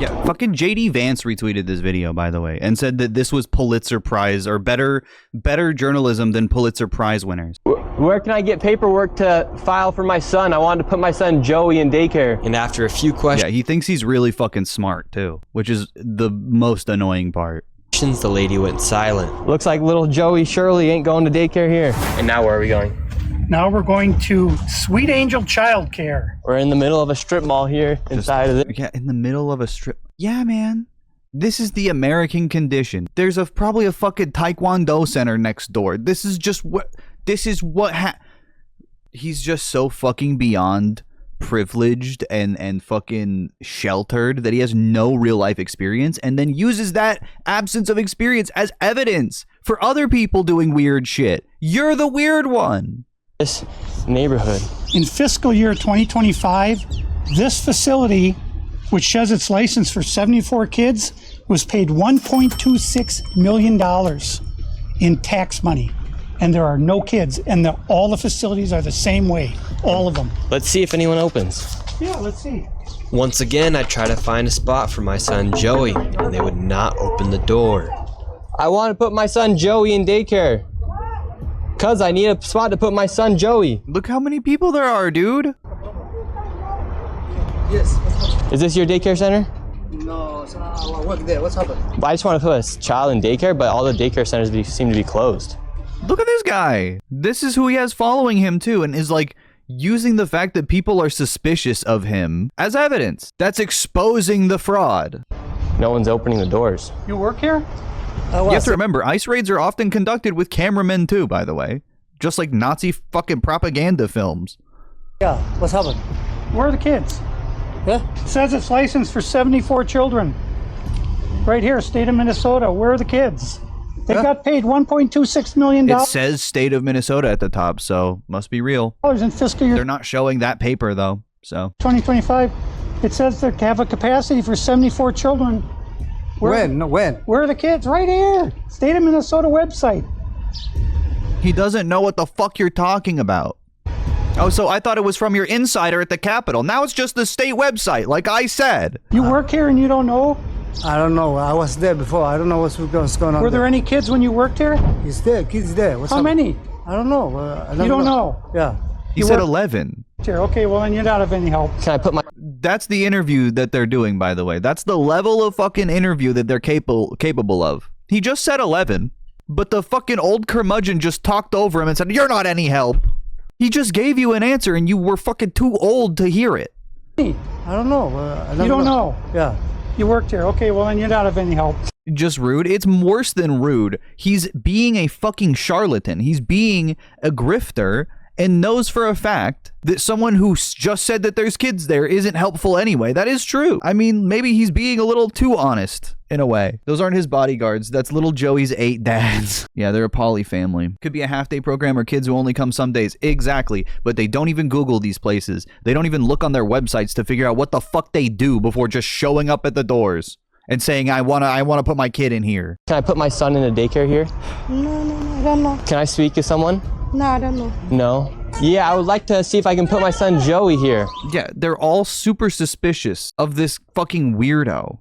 Yeah, fucking JD Vance retweeted this video, by the way, and said that this was Pulitzer Prize or better journalism than Pulitzer Prize winners. Where can I get paperwork to file for my son? I wanted to put my son Joey in daycare. And after a few questions... Yeah, he thinks he's really fucking smart, too, which is the most annoying part. The lady went silent. Looks like little Joey Shirley ain't going to daycare here. And now where are we going? Now we're going to Sweet Angel Childcare. We're in the middle of a strip mall here inside of it. Yeah, in the middle of a strip. Yeah, man. This is the American condition. There's probably a fucking Taekwondo center next door. This is what he's just so fucking beyond privileged and fucking sheltered that he has no real life experience and then uses that absence of experience as evidence for other people doing weird shit. You're the weird one. This neighborhood. In fiscal year 2025, this facility, which has its license for 74 kids, was paid $1.26 million in tax money. And there are no kids, and all the facilities are the same way, all of them. Let's see if anyone opens. Yeah, let's see. Once again, I try to find a spot for my son Joey, and they would not open the door. I want to put my son Joey in daycare. Cause I need a spot to put my son Joey. Look how many people there are, dude. Yes. Is this your daycare center? No, I work there. What's happened? I just want to put a child in daycare, but all the daycare centers seem to be closed. Look at this guy. This is who he has following him too, and is like using the fact that people are suspicious of him as evidence. That's exposing the fraud. No one's opening the doors. You work here? You have to remember, ICE raids are often conducted with cameramen too, by the way. Just like Nazi fucking propaganda films. Yeah, what's happened? Where are the kids? Yeah? It says it's licensed for 74 children. Right here, state of Minnesota. Where are the kids? They got paid $1.26 million. It says state of Minnesota at the top, so must be real. In fiscal year. They're not showing that paper though, so. 2025, it says they have a capacity for 74 children. When? Where are the kids? Right here. State of Minnesota website. He doesn't know what the fuck you're talking about. Oh, so I thought it was from your insider at the Capitol. Now it's just the state website, like I said. You work here and you don't know? I don't know. I was there before. I don't know what's going on. Were there any kids when you worked here? He's there. Kids there. How many? I don't know. You don't know? Yeah. He said 11. Okay, well then you're not of any help. Can I put my... That's the interview that they're doing, by the way. That's the level of fucking interview that they're capable of. He just said 11, but the fucking old curmudgeon just talked over him and said, "You're not any help." He just gave you an answer and you were fucking too old to hear it. I don't know. You don't know? Yeah. You worked here. Okay, well then you're not of any help. Just rude. It's worse than rude. He's being a fucking charlatan. He's being a grifter and knows for a fact that someone who just said that there's kids there isn't helpful anyway. That is true. I mean, maybe he's being a little too honest in a way. Those aren't his bodyguards. That's little Joey's 8 dads. Yeah, they're a poly family. Could be a half-day program or kids who only come some days. Exactly. But they don't even Google these places. They don't even look on their websites to figure out what the fuck they do before just showing up at the doors and saying, I wanna put my kid in here. Can I put my son in a daycare here? No, I don't know. Can I speak to someone? No, I don't know. No? Yeah, I would like to see if I can put my son Joey here. Yeah, they're all super suspicious of this fucking weirdo.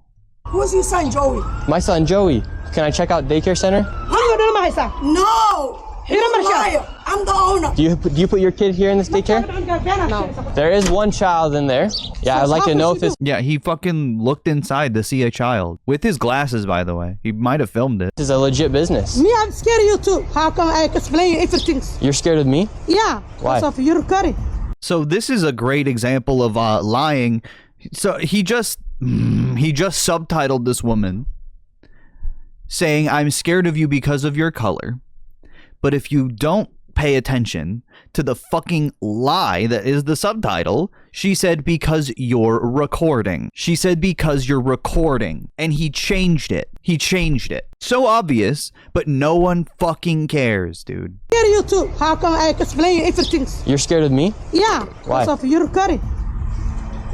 Who's your son, Joey? My son Joey. Can I check out daycare center? How you know my son? No! I'm the owner. Do you put your kid here in this daycare? No. There is one child in there. Yeah, I'd like to know if it's... Yeah, he fucking looked inside to see a child. With his glasses, by the way. He might have filmed it. This is a legit business. Me, I'm scared of you too. How come I explain everything? You're scared of me? Yeah. Why? Because of your curry. So this is a great example of lying. So he just subtitled this woman saying, "I'm scared of you because of your color. But if you don't pay attention to the fucking lie that is the subtitle, she said, because you're recording." She said, because you're recording. And he changed it. He changed it. So obvious, but no one fucking cares, dude. Scared of you too. How come I explain everything? You're scared of me? Yeah. Why? Because of your curry.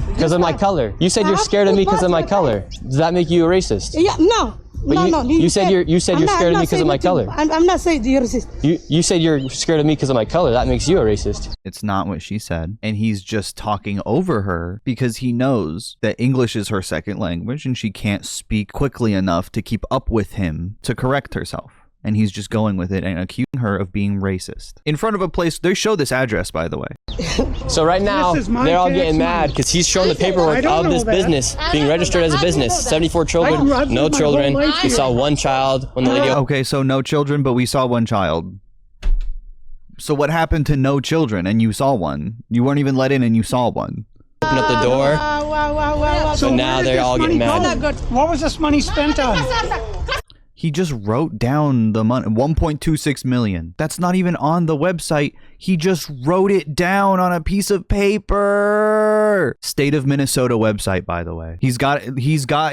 Because of my color. You said you're scared of me because of my color. Does that make you a racist? Yeah, no. But you said you're scared of me because of my color. I'm not saying you're racist. You said you're scared of me because of my color. That makes you a racist. It's not what she said. And he's just talking over her because he knows that English is her second language and she can't speak quickly enough to keep up with him to correct herself. And he's just going with it and accusing her of being racist. In front of a place, they show this address, by the way. So right now, they're all getting mad because he's showing the paperwork of this business being registered as a business. 74 children, no children. We saw one child when the lady... Okay, so no children, but we saw one child. So what happened to no children and you saw one? You weren't even let in and you saw one. Open up the door. So now they're all getting mad. What was this money spent on? He just wrote down the money, 1.26 million. That's not even on the website. He just wrote it down on a piece of paper. State of Minnesota website, by the way. He's got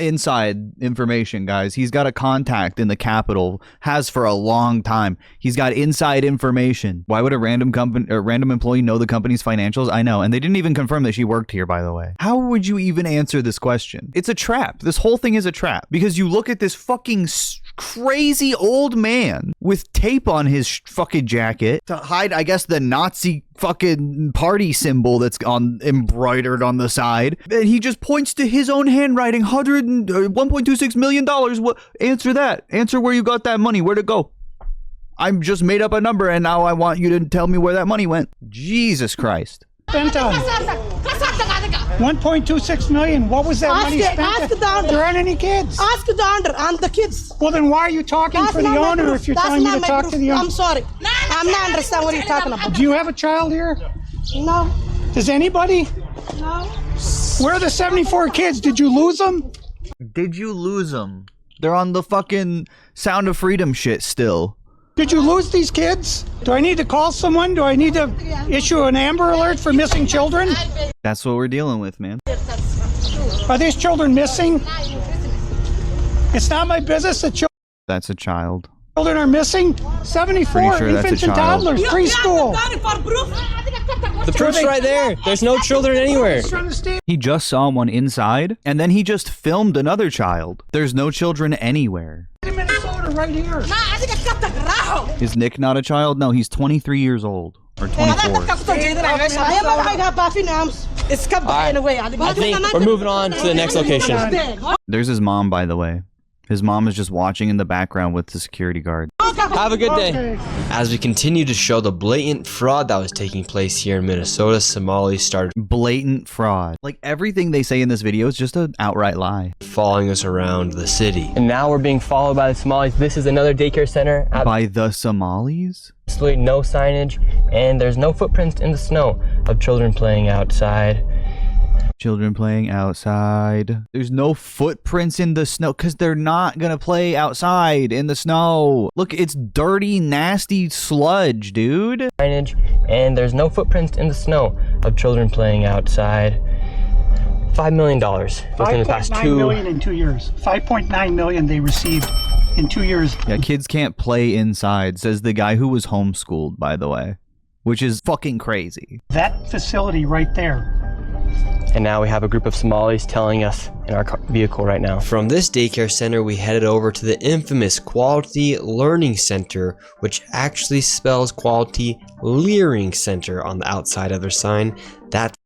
inside information, guys. He's got a contact in the Capitol, has for a long time. He's got inside information. Why would a random employee know the company's financials? I know, and they didn't even confirm that she worked here, by the way. How would you even answer this question? It's a trap. This whole thing is a trap because you look at this fucking crazy old man with tape on his fucking jacket to hide, I guess, the Nazi fucking party symbol that's embroidered on the side. And he just points to his own handwriting, $1.26 million. What? Answer that. Answer where you got that money. Where'd it go? I just made up a number and now I want you to tell me where that money went. Jesus Christ. Spent on 1.26 million. What was that money spent on? There aren't any kids. Ask the owner and the kids. Well, then why are you talking for the owner if you're telling me to talk to the owner? I'm sorry. I'm not understand what you're talking about. Do you have a child here? No. Does anybody? No. Where are the 74 kids? Did you lose them? Did you lose them? They're on the fucking Sound of Freedom shit still. Did you lose these kids? Do I need to call someone? Do I need to issue an Amber Alert for missing children? That's what we're dealing with, man. Are these children missing? It's not my business that That's a child. children are missing. 74 sure infants and toddlers, preschool. The proof's right there. There's no children anywhere. He just saw one inside, and then he just filmed another child. There's no children anywhere. In Minnesota, right here. Is Nick not a child? No, he's 23 years old. Or 24. All right. I think we're moving on to the next location. There's his mom, by the way. His mom is just watching in the background with the security guard. Have a good day. As we continue to show the blatant fraud that was taking place here in Minnesota, Somalis started blatant fraud. Like everything they say in this video is just an outright lie. Following us around the city. And now we're being followed by the Somalis. This is another daycare center. By the Somalis? Absolutely no signage, and there's no footprints in the snow of children playing outside. Children playing outside. There's no footprints in the snow because they're not gonna play outside in the snow. Look, it's dirty, nasty sludge, dude. Signage, and there's no footprints in the snow of children playing outside. $5 million within the past 2 million in 2 years. 5.9 million they received in 2 years. Yeah, kids can't play inside, says the guy who was homeschooled, by the way, which is fucking crazy. That facility right there. And now we have a group of Somalis telling us in our vehicle right now. From this daycare center, we headed over to the infamous Quality Learning Center, which actually spells Quality Leering Center on the outside of their sign.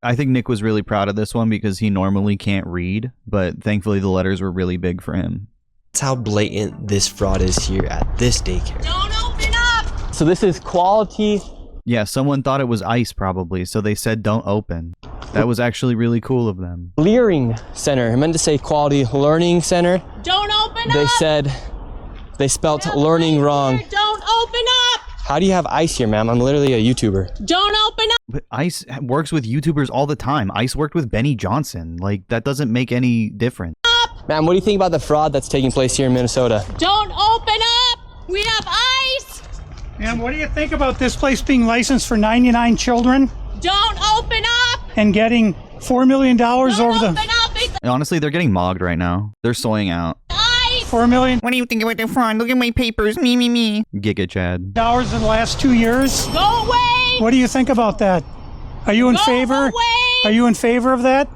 I think Nick was really proud of this one because he normally can't read, but thankfully the letters were really big for him. That's how blatant this fraud is here at this daycare. Don't open up! So this is quality. Yeah, someone thought it was ice probably, so they said don't open. That was actually really cool of them. Learning Center. I meant to say Quality Learning Center. Don't open They up! said they spelt learning wrong. Don't open up! How do you have ice here, ma'am? I'm literally a YouTuber. Don't open up! But Ice works with YouTubers all the time. Ice worked with Benny Johnson. Like, that doesn't make any difference. Ma'am, what do you think about the fraud that's taking place here in Minnesota? Don't open up! We have ice! And what do you think about this place being licensed for 99 children Don't open up! and getting $4 million over Open the up! It's Honestly, they're getting mogged right now. They're soying out. ice! $4 million What do you think about the fraud? Look at my papers. Me. Giga Chad. in the last 2 years? Go away! What do you think about that? Are you in Go favor? away! Are you in favor of that?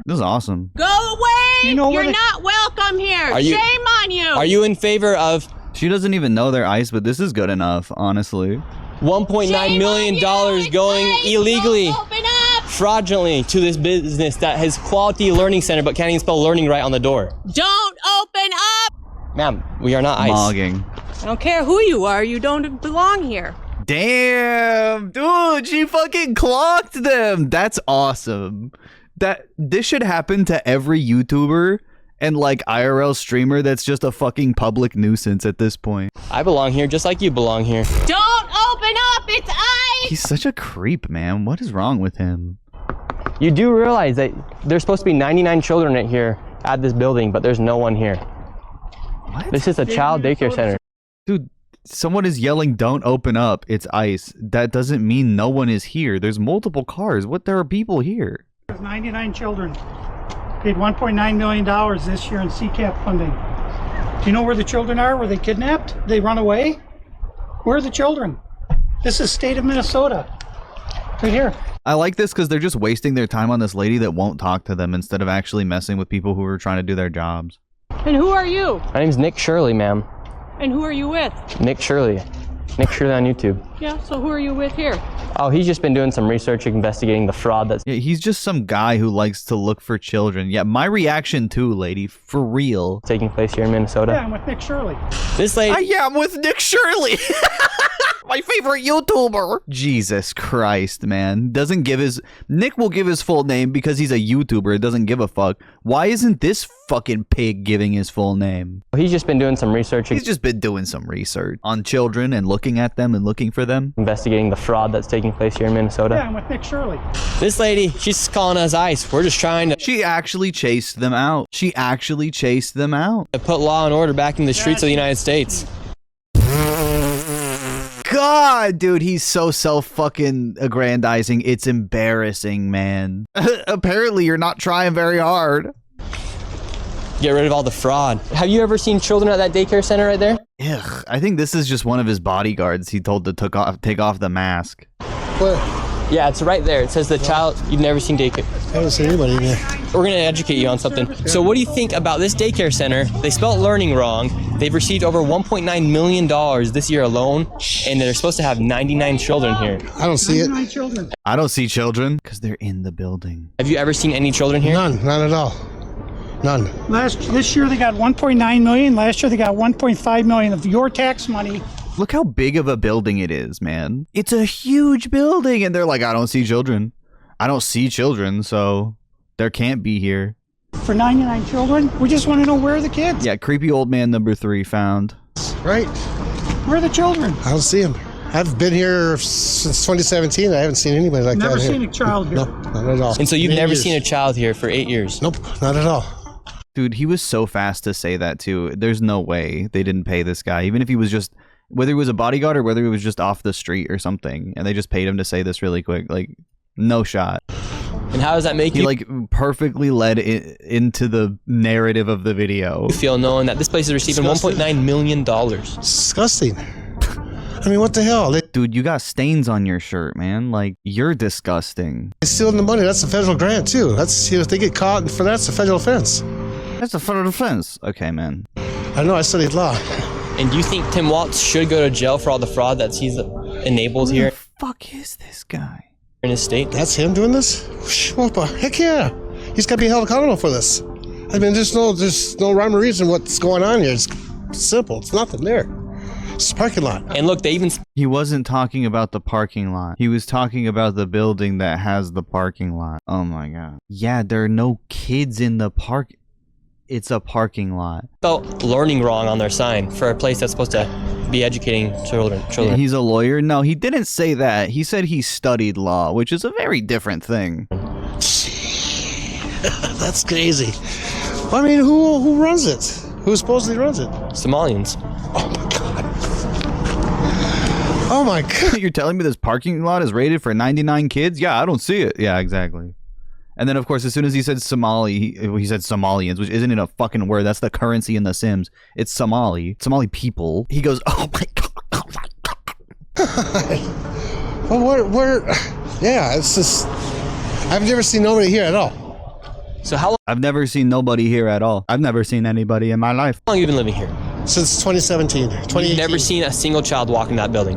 This is awesome. Go away! You know where You're they- not welcome here! you- Shame on you! Are you in favor of She doesn't even know they're ice, but this is good enough, honestly. $1.9 million going illegally, Don't open up! fraudulently to this business that has Quality Learning Center but can't even spell learning right on the door? Don't open up! Ma'am, we are not ice. Mogging. I don't care who you are, you don't belong here. Damn, dude, she fucking clocked them. That's awesome. This should happen to every YouTuber and like IRL streamer that's just a fucking public nuisance at this point. I belong here just like you belong here. Don't open up! It's ice! He's such a creep, man. What is wrong with him? You do realize that there's supposed to be 99 children right here at this building, but there's no one here. What? This is a child daycare center. Dude, someone is yelling, don't open up. It's ice. That doesn't mean no one is here. There's multiple cars. There are people here. There's 99 children. Paid $1.9 million this year in CCAP funding. Do you know where the children are? Were they kidnapped? They run away? Where are the children? This is state of Minnesota. Right here. I like this because they're just wasting their time on this lady that won't talk to them instead of actually messing with people who are trying to do their jobs. And who are you? My name's Nick Shirley, ma'am. And who are you with? Nick Shirley. Nick Shirley on YouTube. Yeah, so who are you with here? Oh, he's just been doing some research investigating the fraud that's Yeah, he's just some guy who likes to look for children. Yeah, my reaction too, lady. For real. taking place here in Minnesota. Yeah, I'm with Nick Shirley. This lady. Yeah, I'm with Nick Shirley. My favorite YouTuber. Jesus Christ, man. Doesn't give his... Nick will give his full name because he's a YouTuber. Doesn't give a fuck. Why isn't this fucking pig giving his full name? He's just been doing some research. He's just been doing some research on children and looking at them and looking for them. Investigating the fraud that's taking place here in Minnesota. Yeah, I'm with Nick Shirley. This lady, she's calling us ice. We're just trying to She actually chased them out. She actually chased them out. put law and order back in the streets of the United States. God, dude, he's so self-fucking aggrandizing. It's embarrassing, man. Apparently, you're not trying very hard. Get rid of all the fraud. Have you ever seen children at that daycare center right there? Ugh, I think this is just one of his bodyguards he told to take off the mask. Where? Yeah, it's right there. It says the child. You've never seen daycare. I haven't seen anybody in there. We're going to educate you on something. So what do you think about this daycare center? They spelled learning wrong. They've received over $1.9 million this year alone, and they're supposed to have 99 children here. I don't see it. 99 children. I don't see children because they're in the building. Have you ever seen any children here? None at all. None. This year they got 1.9 million. Last year they got 1.5 million of your tax money. Look how big of a building it is, man. It's a huge building, and they're like, I don't see children. I don't see children, so there can't be here. For 99 children? We just want to know where are the kids? Yeah, creepy old man number 3 found. Right. Where are the children? I don't see them. I've been here since 2017. I haven't seen anybody like Never that seen here. a child here. No, not at all. And so you've 8 never years. seen a child here for 8 years? Nope, not at all. Dude, he was so fast to say that, too. There's no way they didn't pay this guy, even if he was just... Whether he was a bodyguard or whether he was just off the street or something, and they just paid him to say this really quick. Like, no shot. And how does that make He, you like, perfectly led into the narrative of the video. feel knowing that this place is receiving $1.9 million? Disgusting. I mean, what the hell? Dude, you got stains on your shirt, man. Like, you're disgusting. They're stealing the money. That's a federal grant, too. That's, if they get caught for that, it's a federal offense. That's a federal offense. Okay, man. I know, I studied law. And do you think Tim Waltz should go to jail for all the fraud that he's enabled Who here the fuck is this guy? in his state? That's him doing this? Well, heck yeah. He's got to be held accountable for this. I mean, there's no rhyme or reason what's going on here. It's simple. It's nothing there. It's a parking lot. And look, they even... He wasn't talking about the parking lot. He was talking about the building that has the parking lot. Oh my god. Yeah, there are no kids in the park. It's a parking lot. spelled learning wrong on their sign for a place that's supposed to be educating children. He's a lawyer? No, he didn't say that. He said he studied law, which is a very different thing. That's crazy. I mean, who runs it? Who supposedly runs it? Somalians. Oh my god. Oh my god. You're telling me this parking lot is rated for 99 kids? Yeah, I don't see it. Yeah, exactly. And then, of course, as soon as he said Somali, he said Somalians, which isn't even a fucking word. That's the currency in The Sims. It's Somali people. He goes, oh my god, oh my god. Well, yeah, it's just, I've never seen nobody here at all. So how long? I've never seen nobody here at all. I've never seen anybody in my life. How long have you been living here? Since 2017, 2018. You've never seen a single child walk in that building?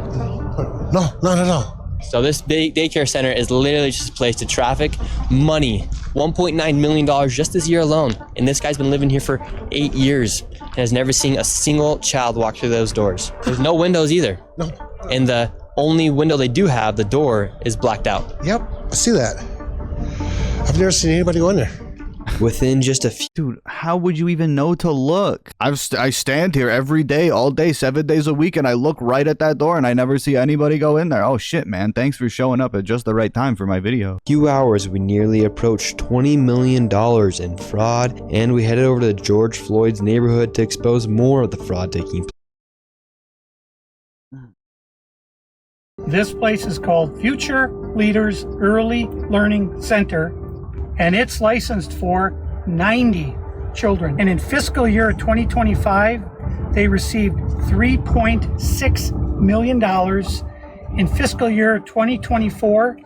No, not at all. So this daycare center is literally just a place to traffic money. $1.9 million just this year alone. And this guy's been living here for 8 years and has never seen a single child walk through those doors. There's no windows either. No. And the only window they do have, the door, is blacked out. Yep, I see that. I've never seen anybody go in there. Within just a few... Dude, how would you even know to look? I stand here every day, all day, 7 days a week, and I look right at that door, and I never see anybody go in there. Oh shit, man. Thanks for showing up at just the right time for my video. Few hours, we nearly approached $20 million in fraud, and we headed over to George Floyd's neighborhood to expose more of the fraud taking place. This place is called Future Leaders Early Learning Center, and it's licensed for 90 children. And in fiscal year 2025, they received $3.6 million. In fiscal year 2024,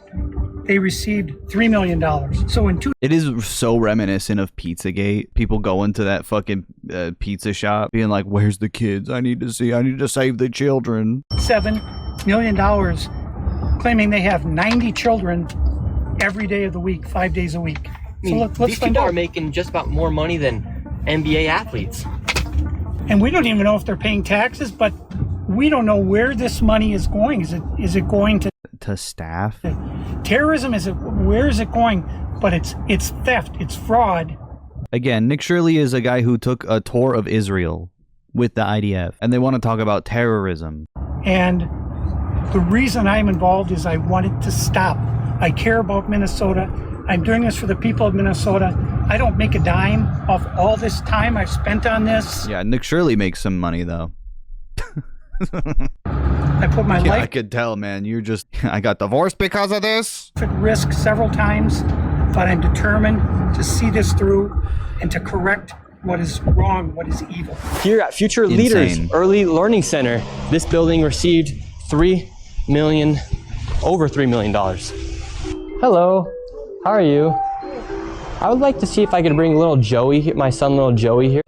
they received $3 million. So in It is so reminiscent of Pizzagate. People going to that fucking pizza shop being like, where's the kids? I need to save the children. $7 million, claiming they have 90 children every day of the week, 5 days a week. I mean, let's these find people out. are making just about more money than NBA athletes. And we don't even know if they're paying taxes, but we don't know where this money is going. Is it going to staff? Terrorism? Where is it going? But it's theft, it's fraud. Again, Nick Shirley is a guy who took a tour of Israel with the IDF, and they want to talk about terrorism. And the reason I'm involved is I want it to stop. I care about Minnesota. I'm doing this for the people of Minnesota. I don't make a dime off all this time I've spent on this. Yeah, Nick Shirley makes some money, though. I put my I life could tell, man. You're just... I got divorced because of this. at risk several times, but I'm determined to see this through and to correct what is wrong, what is evil. Here at Future Leaders Early Learning Center, this building received over $3 million. Hello, how are you? I would like to see if I could bring little Joey, my son little Joey here.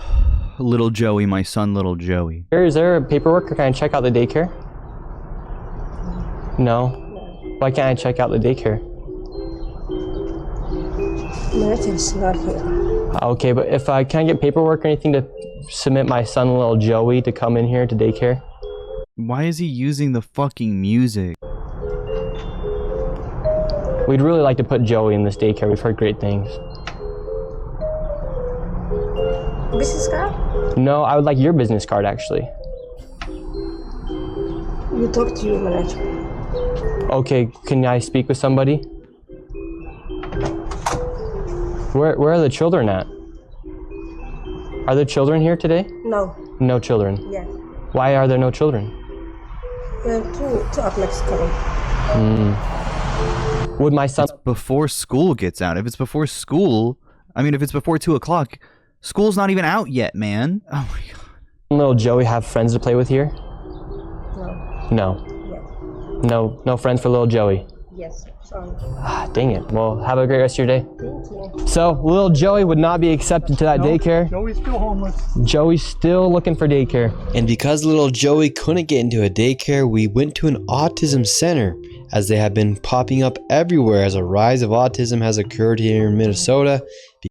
Little Joey, my son little Joey. Is there paperwork or can I check out the daycare? No. Why can't I check out the daycare? Nothing's not here. Okay, but if I can't get paperwork or anything to submit my son little Joey to come in here to daycare? Why is he using the fucking music? We'd really like to put Joey in this daycare. We've heard great things. Business card? No, I would like your business card, actually. You talk to your manager. Okay, can I speak with somebody? Where are the children at? Are there children here today? No. No children? Yeah. Why are there no children? Two of Mexico. Would my son... It's before school gets out. If it's before school... I mean, if it's before 2 o'clock, school's not even out yet, man. Oh my god. Little Joey have friends to play with here? No. No. Yeah. No friends for little Joey? Yes. Sorry. Dang it. Well, have a great rest of your day. Thank you. So, little Joey would not be accepted to that daycare. Joey's still homeless. Joey's still looking for daycare. And because little Joey couldn't get into a daycare, we went to an autism center, as they have been popping up everywhere as a rise of autism has occurred here in Minnesota.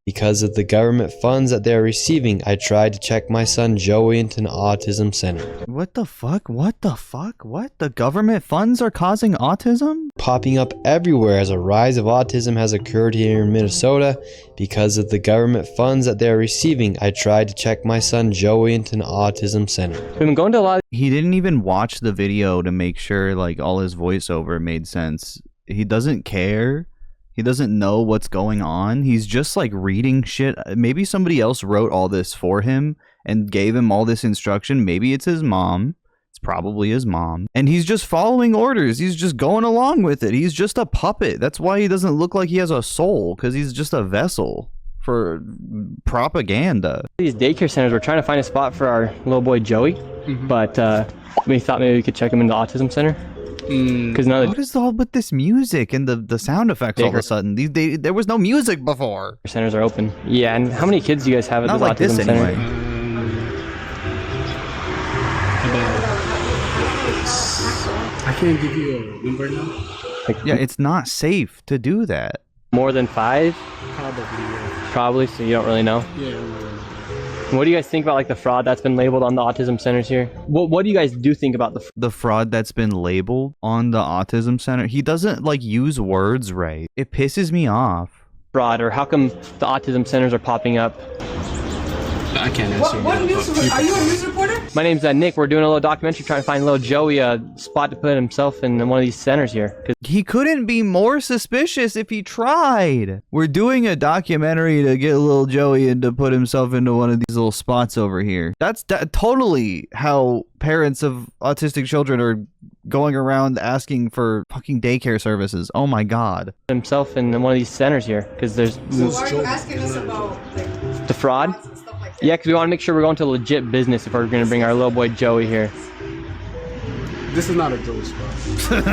Because of the government funds that they're receiving, I tried to check my son Joey into an autism center. What the fuck? What the fuck? What? The government funds are causing autism? Popping up everywhere as a rise of autism has occurred here in Minnesota. Because of the government funds that they're receiving, I tried to check my son Joey into an autism center. We've been going to a lot of— He didn't even watch the video to make sure like all his voiceover made sense. He doesn't care. He doesn't know what's going on. He's just like reading shit. Maybe somebody else wrote all this for him and gave him all this instruction. Maybe it's his mom. It's probably his mom. And he's just following orders. He's just going along with it. He's just a puppet. That's why he doesn't look like he has a soul, because he's just a vessel for propaganda. These daycare centers, we're trying to find a spot for our little boy Joey, but we thought maybe we could check him in the autism center. Because what is all with this music and the sound effects all of a sudden? There was no music before. Centers are open. Yeah, and how many kids do you guys have at Not this like autism this center? anyway. I can't give you a number now. Yeah, it's not safe to do that. More than 5? Probably, yeah. Probably, so you don't really know? Yeah. What do you guys think about like the fraud that's been labeled on the autism centers here? What do you guys do think about the fraud that's been labeled on the autism center? He doesn't like use words right. It pisses me off. Fraud, or how come the autism centers are popping up? I can't answer. What news? Are you a news reporter? My name's Nick. We're doing a little documentary trying to find little Joey a spot to put himself in one of these centers here. He couldn't be more suspicious if he tried. We're doing a documentary to get little Joey and to put himself into one of these little spots over here. That's totally how parents of autistic children are going around asking for fucking daycare services. Oh my god. Himself in one of these centers here, because there's... So why are you asking us about the fraud? Yeah, because we want to make sure we're going to legit business if we're going to bring our little boy Joey here. This is not a Joey spot.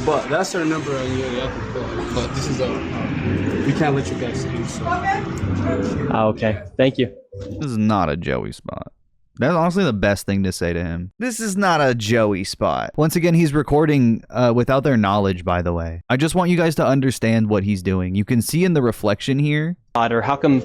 But that's our number and you have to call. But this is we can't let you guys in. So. Okay. Thank you. This is not a Joey spot. That's honestly the best thing to say to him. This is not a Joey spot. Once again, he's recording without their knowledge, by the way. I just want you guys to understand what he's doing. You can see in the reflection here. Or how come...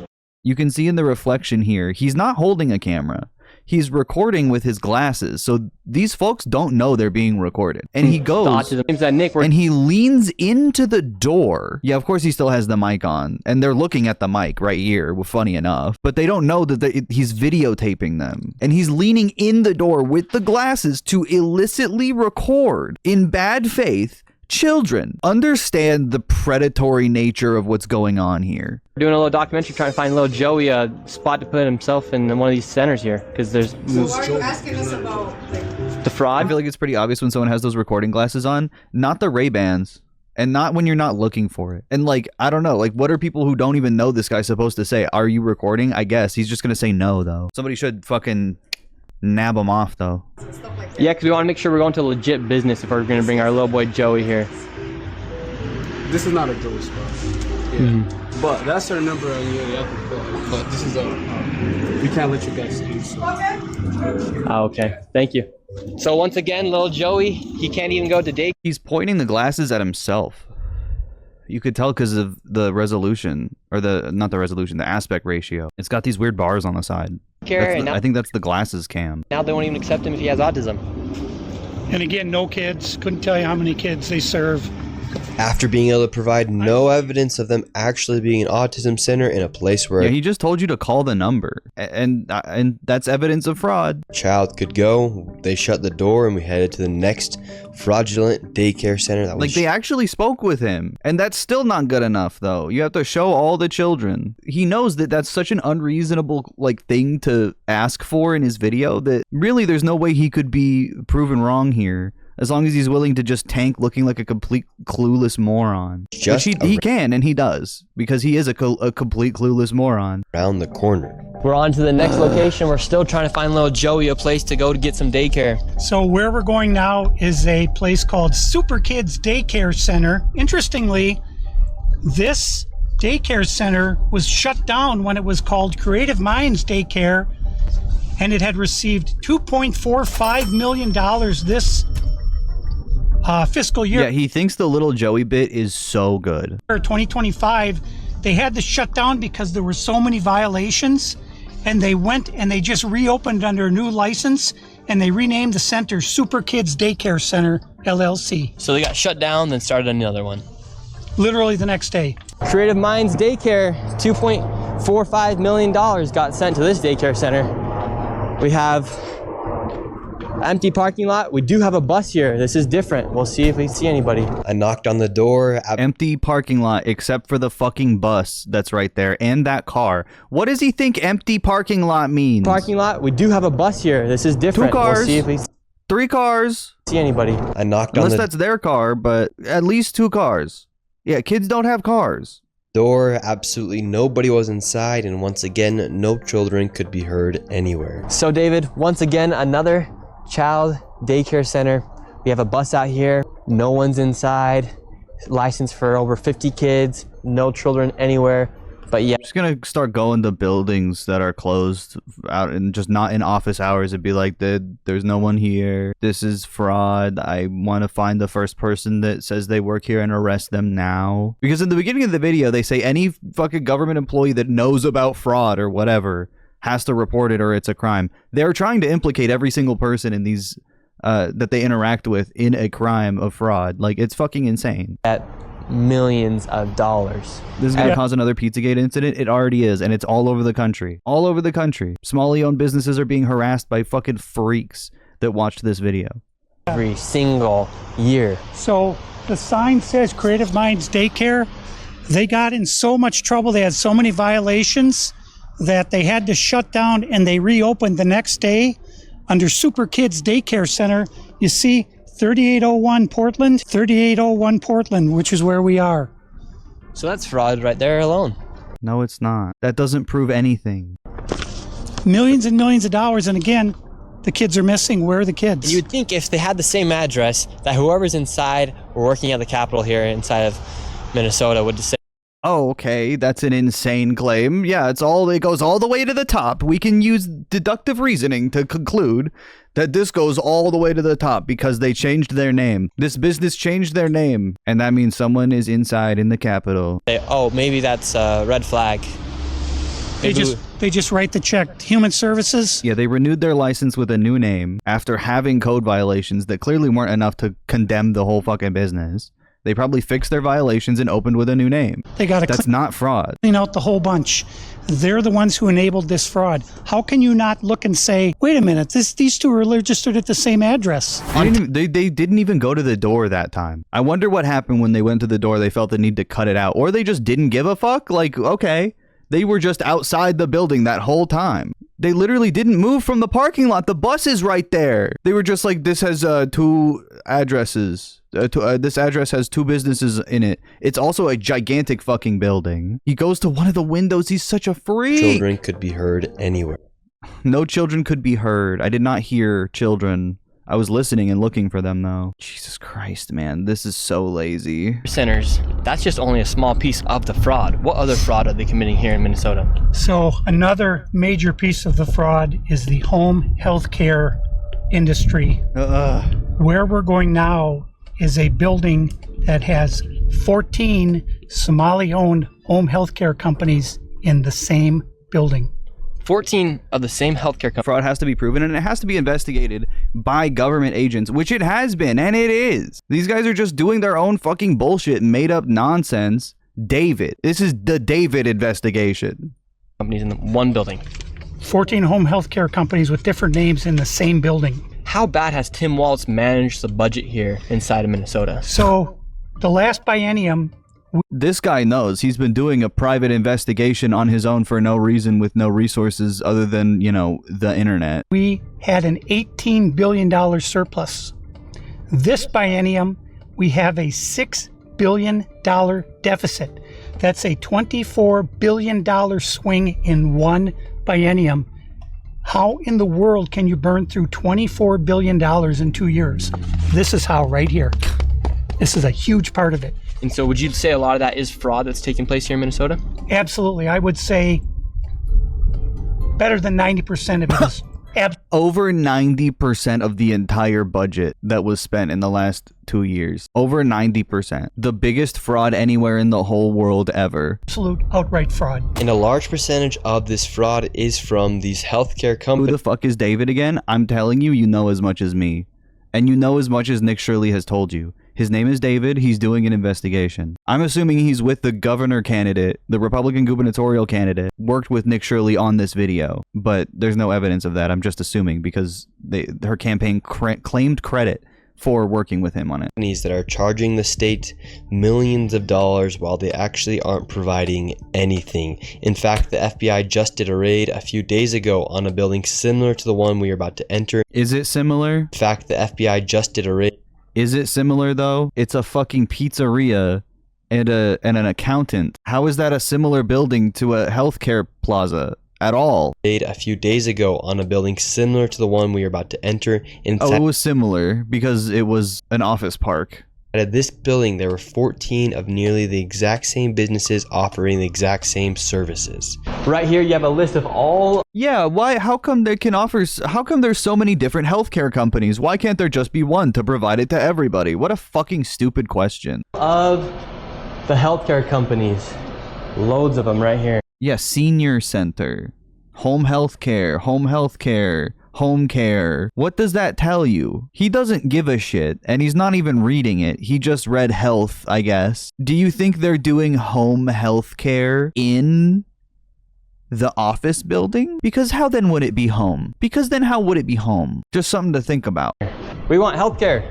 You can see in the reflection here, he's not holding a camera. He's recording with his glasses, so these folks don't know they're being recorded. And he goes, and he leans into the door. Yeah, of course he still has the mic on, and they're looking at the mic right here, funny enough. But they don't know that he's videotaping them. And he's leaning in the door with the glasses to illicitly record, in bad faith, children. Understand the predatory nature of what's going on here. We're doing a little documentary trying to find little Joey a spot to put himself in one of these centers here, because there's... So why are you asking us about the fraud? I feel like it's pretty obvious when someone has those recording glasses on, not the Ray-Bans, and not when you're not looking for it. And like, I don't know, like what are people who don't even know this guy supposed to say? Are you recording? I guess he's just gonna say no though. Somebody should fucking nab him off though. Yeah, because we want to make sure we're going to legit business if we're going to bring our little boy Joey here. This is not a Joey spot. But that's our number and you have to call. But this is we can't let you guys in. So. Okay. Thank you. So once again, little Joey, he can't even go to daycare. He's pointing the glasses at himself. You could tell because of the resolution, or not the resolution, the aspect ratio. It's got these weird bars on the side. I think that's the glasses cam. Now they won't even accept him if he has autism. And again, no kids. Couldn't tell you how many kids they serve. After being able to provide no evidence of them actually being an autism center in a place where he just told you to call the number, and that's evidence of fraud. A child could go, they shut the door, and we headed to the next fraudulent daycare center. That was they actually spoke with him, and that's still not good enough though. You have to show all the children. He knows that that's such an unreasonable thing to ask for in his video that really there's no way he could be proven wrong here. As long as he's willing to just tank looking like a complete clueless moron. Which he can, and he does. Because he is a complete clueless moron. Around the corner. We're on to the next location. We're still trying to find little Joey a place to go to get some daycare. So where we're going now is a place called Super Kids Daycare Center. Interestingly, this daycare center was shut down when it was called Creative Minds Daycare. And it had received $2.45 million this fiscal year. Yeah, he thinks the little Joey bit is so good. 2025, They had to shut down because there were so many violations, and they went and they just reopened under a new license, and they renamed the center Super Kids Daycare Center, LLC. So they got shut down, then started another one. Literally the next day. Creative Minds Daycare, $2.45 million got sent to this daycare center. We have empty parking lot. We do have a bus here. This is different. We'll see if we see anybody. I knocked on the door. Empty parking lot except for the fucking bus that's right there and that car. What does he think empty parking lot means? Parking lot. We do have a bus here. This is different. 2 cars. We'll see if we 3 cars. see anybody. I knocked Unless on the that's their car, but at least 2 cars. Yeah, kids don't have cars. door. Absolutely nobody was inside, and once again, no children could be heard anywhere. So David, once again, another child daycare center. We have a bus out here. No one's inside. Licensed for over 50 kids. No children anywhere. But yeah. I'm just gonna start going to buildings that are closed out and just not in office hours and be like, there's no one here. This is fraud. I want to find the first person that says they work here and arrest them now. Because in the beginning of the video, they say any fucking government employee that knows about fraud or whatever has to report it or it's a crime. They're trying to implicate every single person in these that they interact with in a crime of fraud. Like, it's fucking insane. At millions of dollars. This is going to cause another Pizzagate incident. It already is, and it's all over the country. All over the country. Smallly owned businesses are being harassed by fucking freaks that watched this video. Every single year. So the sign says Creative Minds Daycare. They got in so much trouble. They had so many violations that they had to shut down, and they reopened the next day under Super Kids Daycare Center. You see 3801 Portland, 3801 Portland, which is where we are. So that's fraud right there alone. No, it's not. That doesn't prove anything. Millions and millions of dollars, and again, the kids are missing. Where are the kids? You would think if they had the same address, that whoever's inside or working at the Capitol here inside of Minnesota would just say, oh, okay, that's an insane claim. Yeah, it goes all the way to the top. We can use deductive reasoning to conclude that this goes all the way to the top because they changed their name. This business changed their name, and that means someone is inside in the Capitol. oh, maybe that's a red flag. They just write the check. Human Services? Yeah, they renewed their license with a new name after having code violations that clearly weren't enough to condemn the whole fucking business. They probably fixed their violations and opened with a new name. They got to That's not fraud. Clean out the whole bunch. They're the ones who enabled this fraud. How can you not look and say, wait a minute, these two are registered at the same address? They didn't even go to the door that time. I wonder what happened when they went to the door. They felt the need to cut it out, or they just didn't give a fuck. Like, okay, they were just outside the building that whole time. They literally didn't move from the parking lot. The bus is right there. They were just like, this has 2 addresses. This address has 2 businesses in it. It's also a gigantic fucking building. He goes to one of the windows. He's such a freak. Children could be heard anywhere. No children could be heard. I did not hear children. I was listening and looking for them, though. Jesus Christ, man. This is so lazy. Centers, that's just only a small piece of the fraud. What other fraud are they committing here in Minnesota? So another major piece of the fraud is the home health care industry. Where we're going now is a building that has 14 Somali-owned home health care companies in the same building. 14 of the same healthcare companies. Fraud has to be proven, and it has to be investigated by government agents, which it has been, and it is. These guys are just doing their own fucking bullshit, made up nonsense. David. This is the David investigation. Companies in one building. 14 home health care companies with different names in the same building. How bad has Tim Walz managed the budget here inside of Minnesota? So, the last biennium... This guy knows. He's been doing a private investigation on his own for no reason with no resources other than, you know, the internet. We had an $18 billion surplus. This biennium, we have a $6 billion deficit. That's a $24 billion swing in one biennium. How in the world can you burn through $24 billion in 2 years? This is how, right here. This is a huge part of it. And so would you say a lot of that is fraud that's taking place here in Minnesota? Absolutely. I would say better than 90% of it is. Over 90% of the entire budget that was spent in the last 2 years. Over 90%. The biggest fraud anywhere in the whole world ever. Absolute outright fraud. And a large percentage of this fraud is from these healthcare companies. Who the fuck is David again? I'm telling you, you know as much as me. And you know as much as Nick Shirley has told you. His name is David. He's doing an investigation. I'm assuming he's with the governor candidate, the Republican gubernatorial candidate, worked with Nick Shirley on this video. But there's no evidence of that. I'm just assuming because her campaign claimed credit for working with him on it. Companies that are charging the state millions of dollars while they actually aren't providing anything. In fact, the FBI just did a raid a few days ago on a building similar to the one we are about to enter. Is it similar? In fact, the FBI just did a raid. Is it similar though? It's a fucking pizzeria and an accountant. How is that a similar building to a healthcare plaza at all? A few days ago on a building similar to the one we are about to enter. It was similar because it was an office park. At this building, there were 14 of nearly the exact same businesses offering the exact same services. Right here, you have a list of all. Yeah, why? How come they can offer? How come there's so many different healthcare companies? Why can't there just be one to provide it to everybody? What a fucking stupid question. Of the healthcare companies, loads of them right here. Yeah, senior center, home health care, home care. What does that tell you? He doesn't give a shit, and he's not even reading it. He just read health, I guess. Do you think they're doing home health care in the office building? Because how then would it be home? Because then how would it be home? Just something to think about. We want healthcare.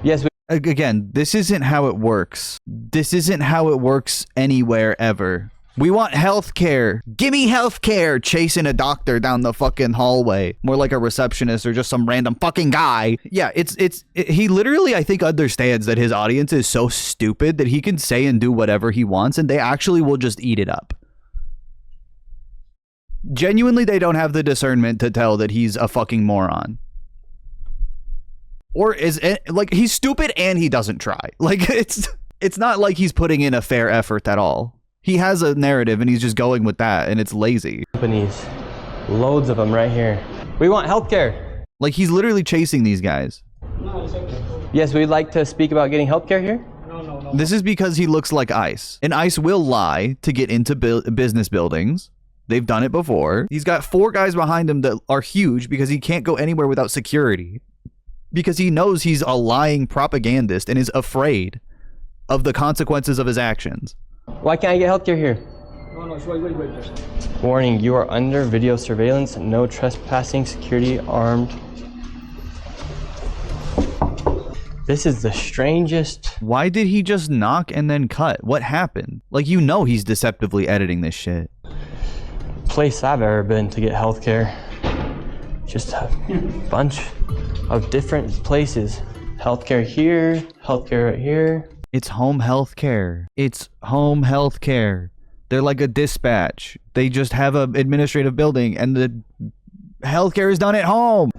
Yes, Again, this isn't how it works. This isn't how it works anywhere ever. We want healthcare. Gimme healthcare. Chasing a doctor down the fucking hallway. More like a receptionist or just some random fucking guy. Yeah, he literally, I think, understands that his audience is so stupid that he can say and do whatever he wants and they actually will just eat it up. Genuinely, they don't have the discernment to tell that he's a fucking moron. Or is it, like, he's stupid and he doesn't try. Like, it's not like he's putting in a fair effort at all. He has a narrative and he's just going with that and it's lazy. Companies, loads of them right here. We want healthcare. Like, he's literally chasing these guys. Yes, we'd like to speak about getting healthcare here. No. This is because he looks like ICE. And ICE will lie to get into business buildings. They've done it before. He's got 4 guys behind him that are huge because he can't go anywhere without security. Because he knows he's a lying propagandist and is afraid of the consequences of his actions. Why can't I get healthcare here? No, wait. Warning, you are under video surveillance. No trespassing, security armed. This is the strangest. Why did he just knock and then cut? What happened? Like, you know he's deceptively editing this shit. Place I've ever been to get healthcare. Just a bunch of different places. Healthcare here, healthcare right here. It's home health care. It's home health care. They're like a dispatch. They just have an administrative building and the healthcare is done at home.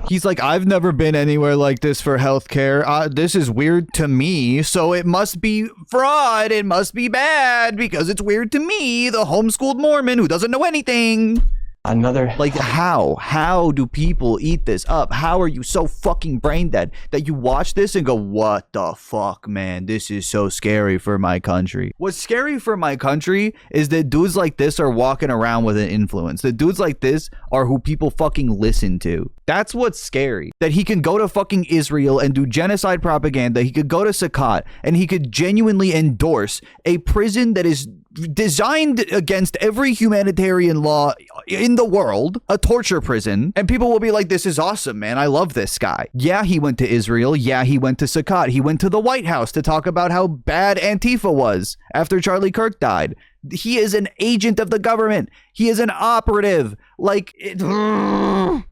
He's like, I've never been anywhere like this for healthcare. This is weird to me, so it must be fraud. It must be bad because it's weird to me, the homeschooled Mormon who doesn't know anything. Another. Like, how do people eat this up? How are you so fucking brain dead that you watch this and go, what the fuck, man? This is so scary for my country. What's scary for my country is that dudes like this are walking around with an influence. That dudes like this are who people fucking listen to. That's what's scary. That he can go to fucking Israel and do genocide propaganda. He could go to Sakat and he could genuinely endorse a prison that is designed against every humanitarian law in the world, a torture prison, and people will be like, this is awesome, man. I love this guy. Yeah, he went to Israel. Yeah, he went to Sakat. He went to the White House to talk about how bad Antifa was after Charlie Kirk died. He is an agent of the government. He is an operative. Like, and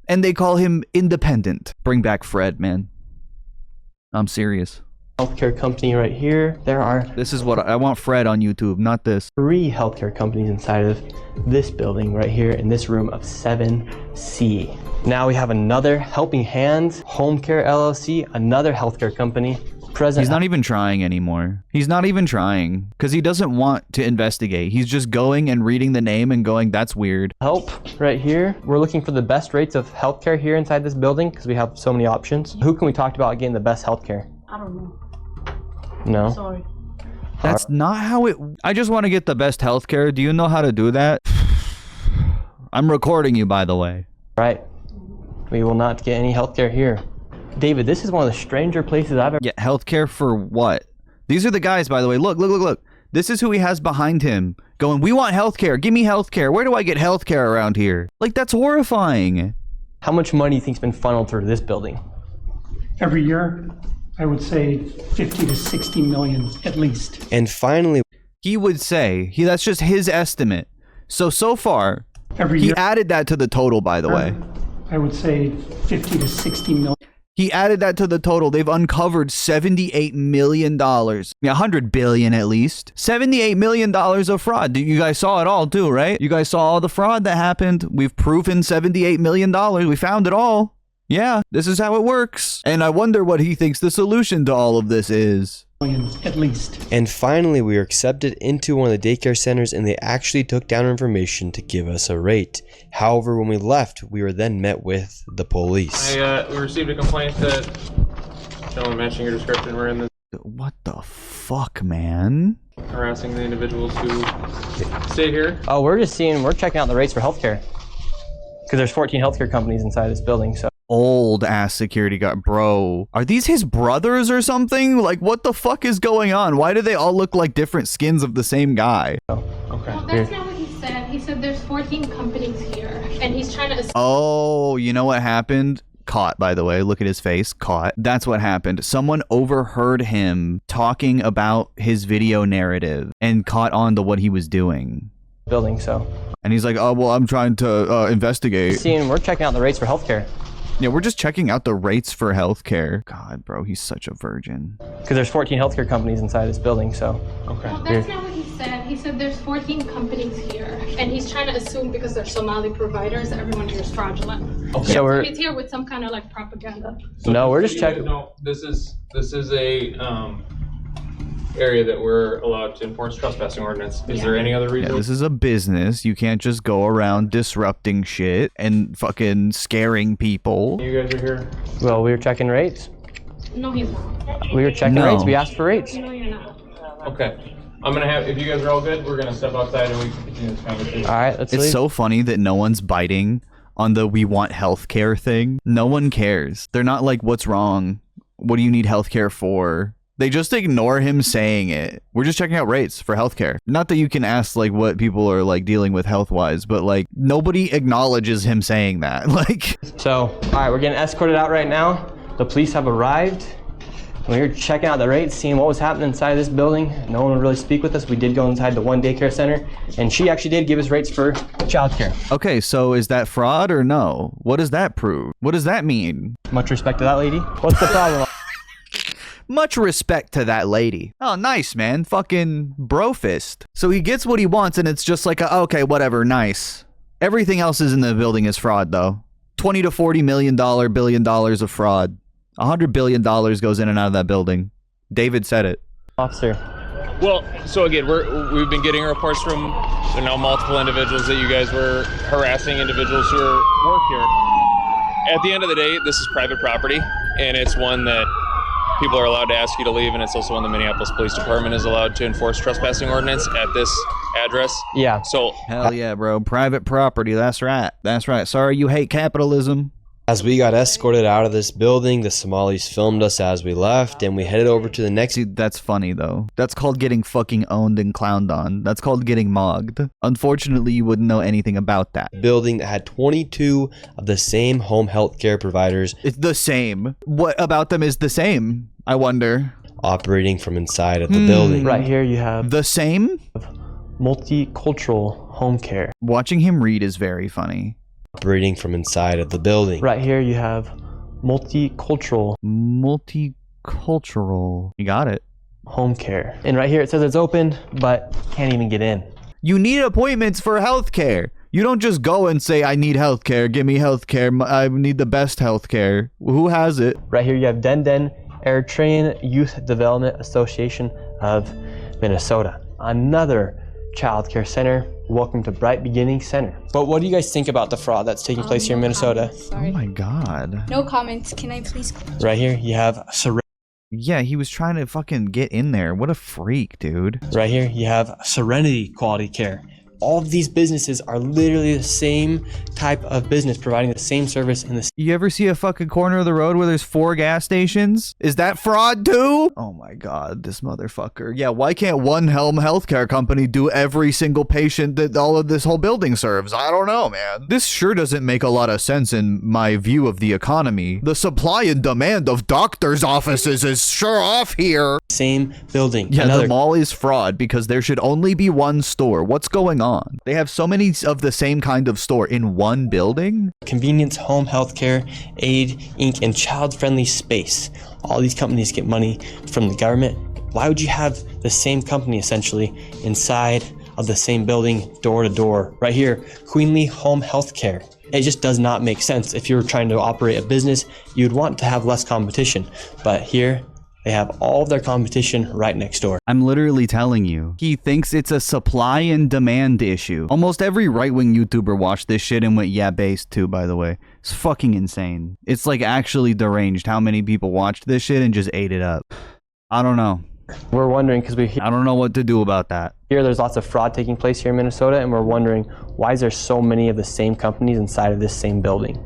they call him independent. Bring back Fred, man. I'm serious. Healthcare company right here. This is what I want. Fred on YouTube, not this. 3 healthcare companies inside of this building right here in this room of 7C. Now we have another Helping Hands Home Care LLC, another healthcare company. present. He's not even trying anymore. He's not even trying because he doesn't want to investigate. He's just going and reading the name and going, that's weird. Help right here. We're looking for the best rates of healthcare here inside this building because we have so many options. Who can we talk about getting the best healthcare? I don't know. No. Sorry. That's not how it... I just want to get the best healthcare. Do you know how to do that? I'm recording you, by the way. Right. We will not get any healthcare here. David, this is one of the stranger places I've ever... Yeah, healthcare for what? These are the guys, by the way. Look, look, look, look. This is who he has behind him going, we want healthcare. Give me healthcare. Where do I get healthcare around here? Like, that's horrifying. How much money do you think's been funneled through this building? Every year, I would say 50 to 60 million at least. And finally, he would say, that's just his estimate. So far, he added that to the total, by the way. I would say 50 to 60 million. He added that to the total. They've uncovered $78 million. Yeah, 100 billion at least. $78 million of fraud. You guys saw it all too, right? You guys saw all the fraud that happened. We've proven $78 million. We found it all. Yeah, this is how it works. And I wonder what he thinks the solution to all of this is. At least. And finally, we were accepted into one of the daycare centers and they actually took down our information to give us a rate. However, when we left, we were then met with the police. We received a complaint that gentlemen matching your description were in the... What the fuck, man? Harassing the individuals who stay here. Oh, we're checking out the rates for healthcare. Because there's 14 healthcare companies inside this building, so. Old ass security guard, bro. Are these his brothers or something? Like, what the fuck is going on? Why do they all look like different skins of the same guy? Oh, okay. Well, that's not what he said. He said there's 14 companies here, and he's trying to... Oh, you know what happened? Caught, by the way. Look at his face. Caught. That's what happened. Someone overheard him talking about his video narrative and caught on to what he was doing. Building, so. And he's like, oh, well, I'm trying to investigate. We're checking out the rates for healthcare. Yeah, we're just checking out the rates for healthcare. God, bro, he's such a virgin. Because there's 14 healthcare companies inside this building, so. Okay. Well, that's not what he said. He said there's 14 companies here, and he's trying to assume because they're Somali providers, everyone here is fraudulent. Okay. So he's here with some kind of like propaganda. So no, we're just checking. No, this is a area that we're allowed to enforce trespassing ordinance. Is there any other reason? Yeah, this is a business. You can't just go around disrupting shit and fucking scaring people. You guys are here? Well, we were checking rates. No, he's not. We were checking rates. We asked for rates. No, you're not. Okay. I'm gonna have, if you guys are all good, we're gonna step outside and we can continue this conversation. All right, let's leave. It's so funny that no one's biting on the we want healthcare thing. No one cares. They're not like, what's wrong? What do you need healthcare for? They just ignore him saying it. We're just checking out rates for healthcare. Not that you can ask like what people are like dealing with health-wise, but like nobody acknowledges him saying that. Like. So, all right, we're getting escorted out right now. The police have arrived. We were checking out the rates, seeing what was happening inside this building. No one would really speak with us. We did go inside the one daycare center, and she actually did give us rates for childcare. Okay, so is that fraud or no? What does that prove? What does that mean? Much respect to that lady. What's the problem? Much respect to that lady. Oh, nice, man. Fucking bro fist. So he gets what he wants, and it's just like, okay, whatever, nice. Everything else is in the building is fraud, though. $20 to $40 billion of fraud. $100 billion goes in and out of that building. David said it. Officer. Well, so again, we've been getting reports from multiple individuals that you guys were harassing individuals who work here. At the end of the day, this is private property, and it's one that people are allowed to ask you to leave, and it's also one the Minneapolis Police Department is allowed to enforce trespassing ordinance at this address. Yeah. So hell yeah, bro. Private property. That's right. That's right. Sorry you hate capitalism. As we got escorted out of this building, the Somalis filmed us as we left, and we headed over to the next... See, that's funny, though. That's called getting fucking owned and clowned on. That's called getting mogged. Unfortunately, you wouldn't know anything about that. Building that had 22 of the same home health care providers. It's the same. What about them is the same, I wonder? Operating from inside of the building. Right here you have... The same? Multicultural home care. Watching him read is very funny. Operating from inside of the building. Right here you have multicultural. Multicultural. You got it. Home care. And right here it says it's open, but can't even get in. You need appointments for healthcare. You don't just go and say, I need healthcare. Give me healthcare. I need the best healthcare. Who has it? Right here you have Den Den Eritrean Youth Development Association of Minnesota. Another child care center. Welcome to Bright Beginning Center. But what do you guys think about the fraud that's taking place here in Minnesota? Oh my God. No comments. Can I please? Right here, you have Yeah, he was trying to fucking get in there. What a freak, dude. Right here, you have Serenity Quality Care. All of these businesses are literally the same type of business, providing the same service in the. You ever see a fucking corner of the road where there's 4 gas stations? Is that fraud too? Oh my God, this motherfucker. Yeah, why can't one Helm healthcare company do every single patient that all of this whole building serves? I don't know, man. This sure doesn't make a lot of sense in my view of the economy. The supply and demand of doctors' offices is sure off here. Same building. Yeah, the mall is fraud because there should only be one store. What's going on? They have so many of the same kind of store in one building. Convenience, Home Healthcare, Aid, Inc., and Child-Friendly Space. All these companies get money from the government. Why would you have the same company essentially inside of the same building, door to door? Right here, Queenly Home Healthcare. It just does not make sense. If you were trying to operate a business, you'd want to have less competition. But here, they have all of their competition right next door. I'm literally telling you. He thinks it's a supply and demand issue. Almost every right-wing YouTuber watched this shit and went, yeah, based too, by the way. It's fucking insane. It's like actually deranged how many people watched this shit and just ate it up. I don't know. We're wondering because I don't know what to do about that. Here there's lots of fraud taking place here in Minnesota, and we're wondering why is there so many of the same companies inside of this same building?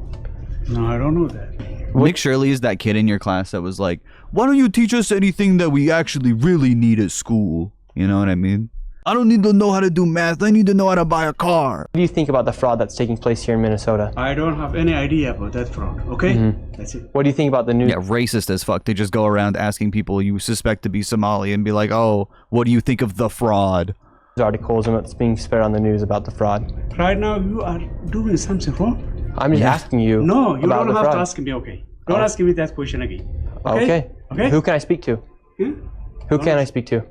No, I don't know that. Nick Shirley is that kid in your class that was like, why don't you teach us anything that we actually really need at school? You know what I mean? I don't need to know how to do math. I need to know how to buy a car. What do you think about the fraud that's taking place here in Minnesota? I don't have any idea about that fraud, okay? That's it. What do you think about the news? Yeah, racist as fuck. They just go around asking people you suspect to be Somali and be like, oh, what do you think of the fraud? Articles and what's being spread on the news about the fraud. Right now, you are doing something wrong. I'm just asking you. No, you about don't the have fraud. to ask me, okay? Don't ask me that question again. Okay. Okay. Who can I speak to? Who can I speak to?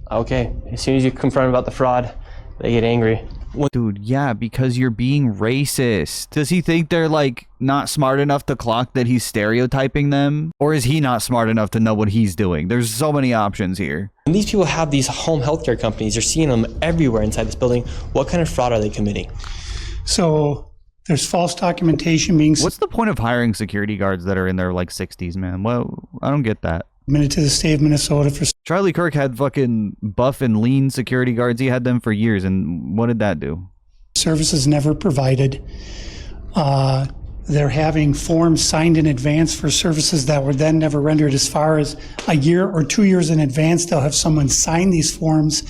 Okay. As soon as you confront about the fraud, they get angry. Dude, yeah, because you're being racist. Does he think they're like not smart enough to clock that he's stereotyping them? Or is he not smart enough to know what he's doing? There's so many options here. And these people have these home healthcare companies. You're seeing them everywhere inside this building. What kind of fraud are they committing? So there's false documentation being. What's the point of hiring security guards that are in their like 60s, man? Well, I don't get that. Submitted to the state of Minnesota for. Charlie Kirk had fucking buff and lean security guards. He had them for years, and what did that do? Services never provided. They're having forms signed in advance for services that were then never rendered. As far as a year or 2 years in advance, they'll have someone sign these forms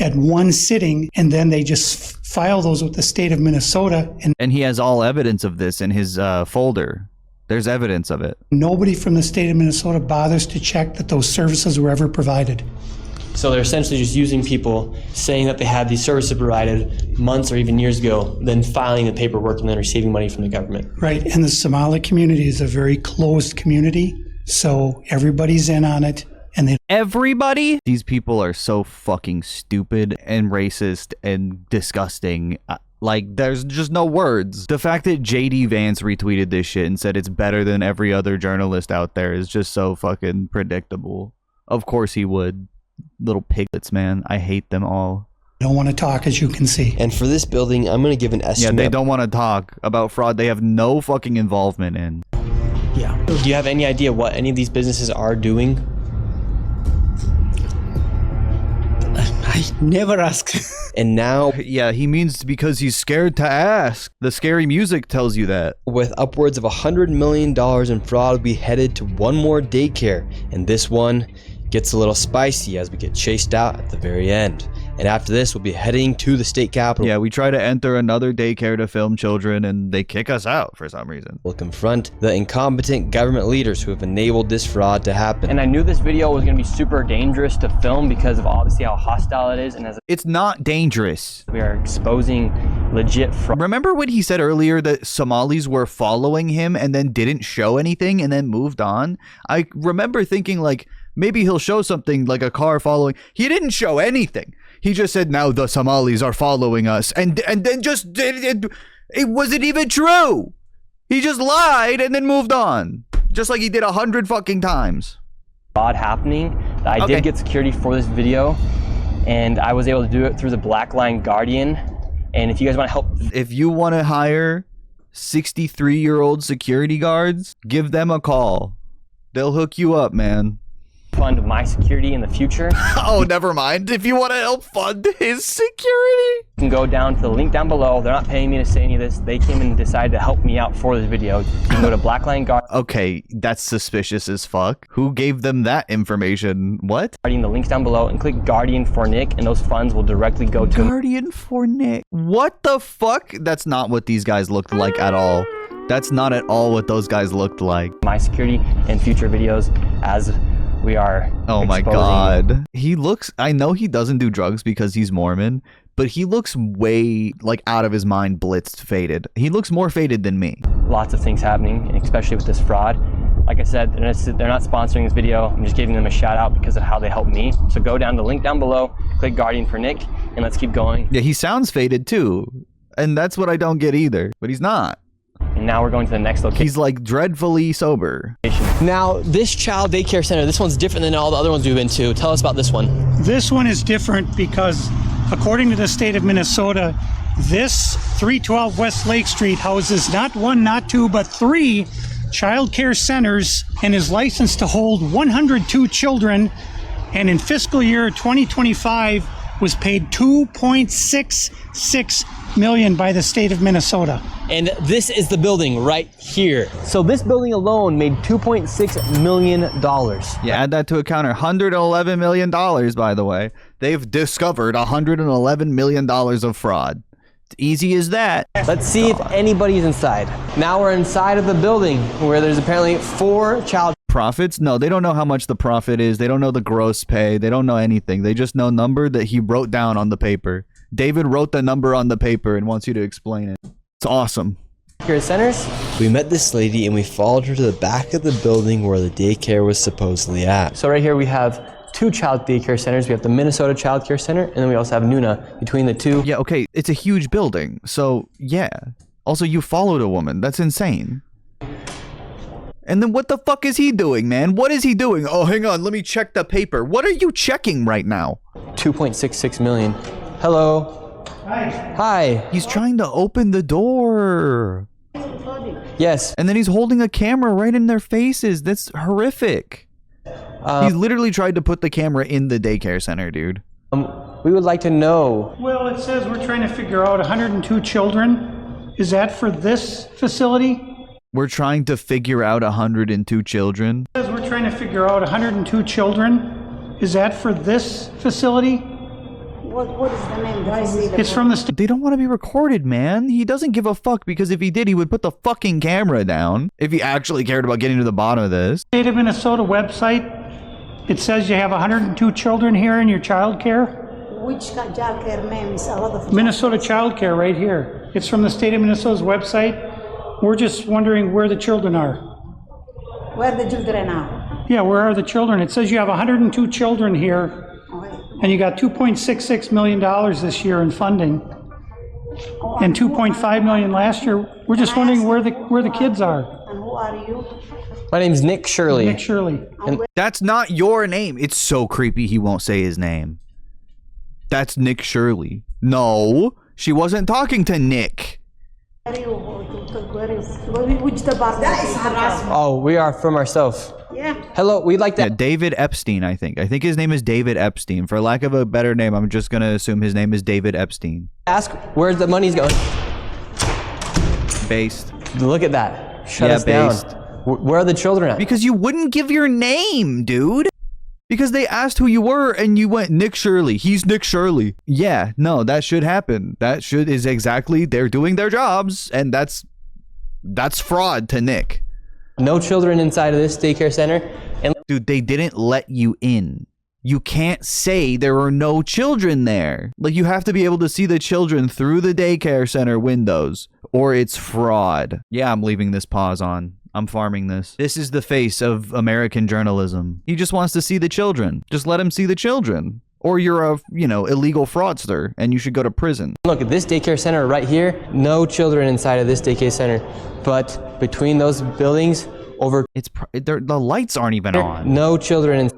at one sitting, and then they just file those with the state of Minnesota. And he has all evidence of this in his folder. There's evidence of it. Nobody from the state of Minnesota bothers to check that those services were ever provided. So they're essentially just using people, saying that they had these services provided months or even years ago, then filing the paperwork and then receiving money from the government. Right, and the Somali community is a very closed community, so everybody's in on it. And everybody? These people are so fucking stupid and racist and disgusting. Like, there's just no words. The fact that JD Vance retweeted this shit and said it's better than every other journalist out there is just so fucking predictable. Of course he would. Little piglets, man. I hate them all. Don't want to talk, as you can see. And for this building, I'm going to give an estimate. Yeah, they don't want to talk about fraud they have no fucking involvement in. Yeah. Do you have any idea what any of these businesses are doing? I never ask. And now... Yeah, he means because he's scared to ask. The scary music tells you that. With upwards of $100 million in fraud, we'll be headed to one more daycare. And this one gets a little spicy as we get chased out at the very end. And after this, we'll be heading to the state capitol. Yeah, we try to enter another daycare to film children, and they kick us out for some reason. We'll confront the incompetent government leaders who have enabled this fraud to happen. And I knew this video was going to be super dangerous to film because of obviously how hostile it is. And as it's not dangerous. We are exposing legit fraud. Remember when he said earlier that Somalis were following him and then didn't show anything and then moved on? I remember thinking like, maybe he'll show something like a car following. He didn't show anything. He just said, now the Somalis are following us. And then just, it wasn't even true. He just lied and then moved on. Just like he did 100 fucking times. Fraud happening. I did get security for this video, and I was able to do it through the Black Line Guardian. And if you guys want to help, if you want to hire 63-year-old security guards, give them a call. They'll hook you up, man. Fund my security in the future. Oh, never mind. If you want to help fund his security, you can go down to the link down below. They're not paying me to say any of this. They came and decided to help me out for this video. You can go to Black Line Guard. Okay, that's suspicious as fuck. Who gave them that information? What? The links down below and click Guardian for Nick, and those funds will directly go to Guardian for Nick. What the fuck? That's not what these guys looked like at all. That's not at all what those guys looked like. My security and future videos as we are. Oh my god. He looks, I know he doesn't do drugs because he's Mormon, but he looks way like out of his mind, blitzed, faded. He looks more faded than me. Lots of things happening, and especially with this fraud. Like I said, they're not sponsoring this video. I'm just giving them a shout out because of how they helped me. So go down to the link down below, click Guardian for Nick, and let's keep going. Yeah, he sounds faded too. And that's what I don't get either, but he's not. And now we're going to the next location. He's like dreadfully sober. Now, this child daycare center, this one's different than all the other ones we've been to. Tell us about this one. This one is different because, according to the state of Minnesota, this 312 West Lake Street houses not one, not two, but 3 child care centers and is licensed to hold 102 children, and in fiscal year 2025 was paid $2.66 million by the state of Minnesota. And this is the building right here. So this building alone made $2.6 million. Yeah, add that to a counter. $111 million, by the way. They've discovered $111 million of fraud. It's easy as that. Let's see if anybody's inside. Now we're inside of the building where there's apparently 4 child profits. No, they don't know how much the profit is. They don't know the gross pay. They don't know anything. They just know number that he wrote down on the paper. David wrote the number on the paper and wants you to explain it. It's awesome. Daycare centers. We met this lady and we followed her to the back of the building where the daycare was supposedly at. So right here we have 2 child daycare centers. We have the Minnesota Child Care Center, and then we also have Nuna between the 2. Yeah, okay. It's a huge building. So, yeah. Also, you followed a woman. That's insane. And then what the fuck is he doing, man? What is he doing? Oh, hang on. Let me check the paper. What are you checking right now? $2.66 million. Hello. Hi. Hi. He's trying to open the door. Yes. And then he's holding a camera right in their faces. That's horrific. He literally tried to put the camera in the daycare center, dude. We would like to know. Well, it says we're trying to figure out 102 children. Is that for this facility? We're trying to figure out 102 children. It says we're trying to figure out 102 children. Is that for this facility? What is the name? It's from the They don't want to be recorded, man. He doesn't give a fuck, because if he did, he would put the fucking camera down if he actually cared about getting to the bottom of this. State of Minnesota website. It says you have 102 children here in your child care. Which child care name is a lot of Minnesota Child Care right here. It's from the state of Minnesota's website. We're just wondering where the children are. Where the children are? Yeah, where are the children? It says you have 102 children here. And you got $2.66 million this year in funding, and $2.5 million last year. We're just wondering where the kids are. And who are you? My name's Nick Shirley. Nick Shirley. And that's not your name. It's so creepy he won't say his name. That's Nick Shirley. No, she wasn't talking to Nick. Which department? That is harassment. Oh, we are from ourselves. Yeah. Hello, we'd like that. Yeah, David Epstein, I think. I think his name is David Epstein. For lack of a better name, I'm just going to assume his name is David Epstein. Ask where the money's going. Based. Look at that. Shut us down. Where are the children at? Because you wouldn't give your name, dude. Because they asked who you were and you went, Nick Shirley. He's Nick Shirley. Yeah, no, that should happen. That is exactly, they're doing their jobs, and that's fraud to Nick. No children inside of this daycare center. And dude, they didn't let you in. You can't say there are no children there. Like, you have to be able to see the children through the daycare center windows, or it's fraud. Yeah, I'm leaving this pause on. I'm farming this. This is the face of American journalism. He just wants to see the children. Just let him see the children. Or you're a, illegal fraudster and you should go to prison. Look at this daycare center right here. No children inside of this daycare center. But between those buildings, over. The lights aren't even on. No children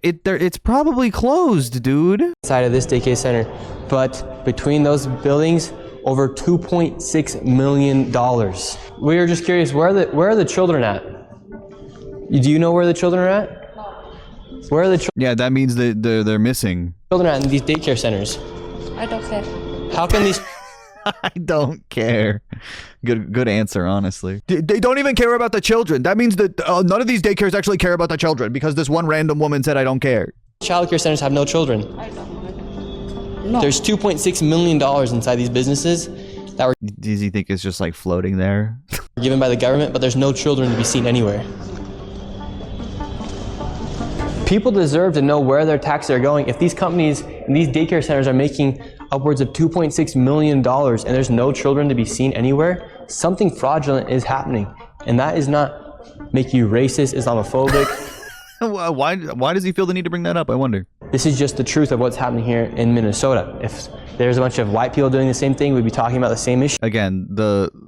it's probably closed, dude. Inside of this daycare center, but between those buildings, over $2.6 million. We are just curious, where are the children at? Do you know where the children are at? Where are the children? Yeah, that means that they're missing. Children at in these daycare centers. I don't care. How can these? I don't care. Good answer, honestly. They don't even care about the children. That means that none of these daycares actually care about the children because this one random woman said I don't care. Child care centers have no children. I don't know. No. There's $2.6 million inside these businesses that were. Does he think it's just like floating there? Given by the government, but there's no children to be seen anywhere. People deserve to know where their taxes are going. If these companies and these daycare centers are making upwards of $2.6 million and there's no children to be seen anywhere, something fraudulent is happening. And that is not make you racist, Islamophobic. Why does he feel the need to bring that up, I wonder? This is just the truth of what's happening here in Minnesota. If there's a bunch of white people doing the same thing, we'd be talking about the same issue. Again,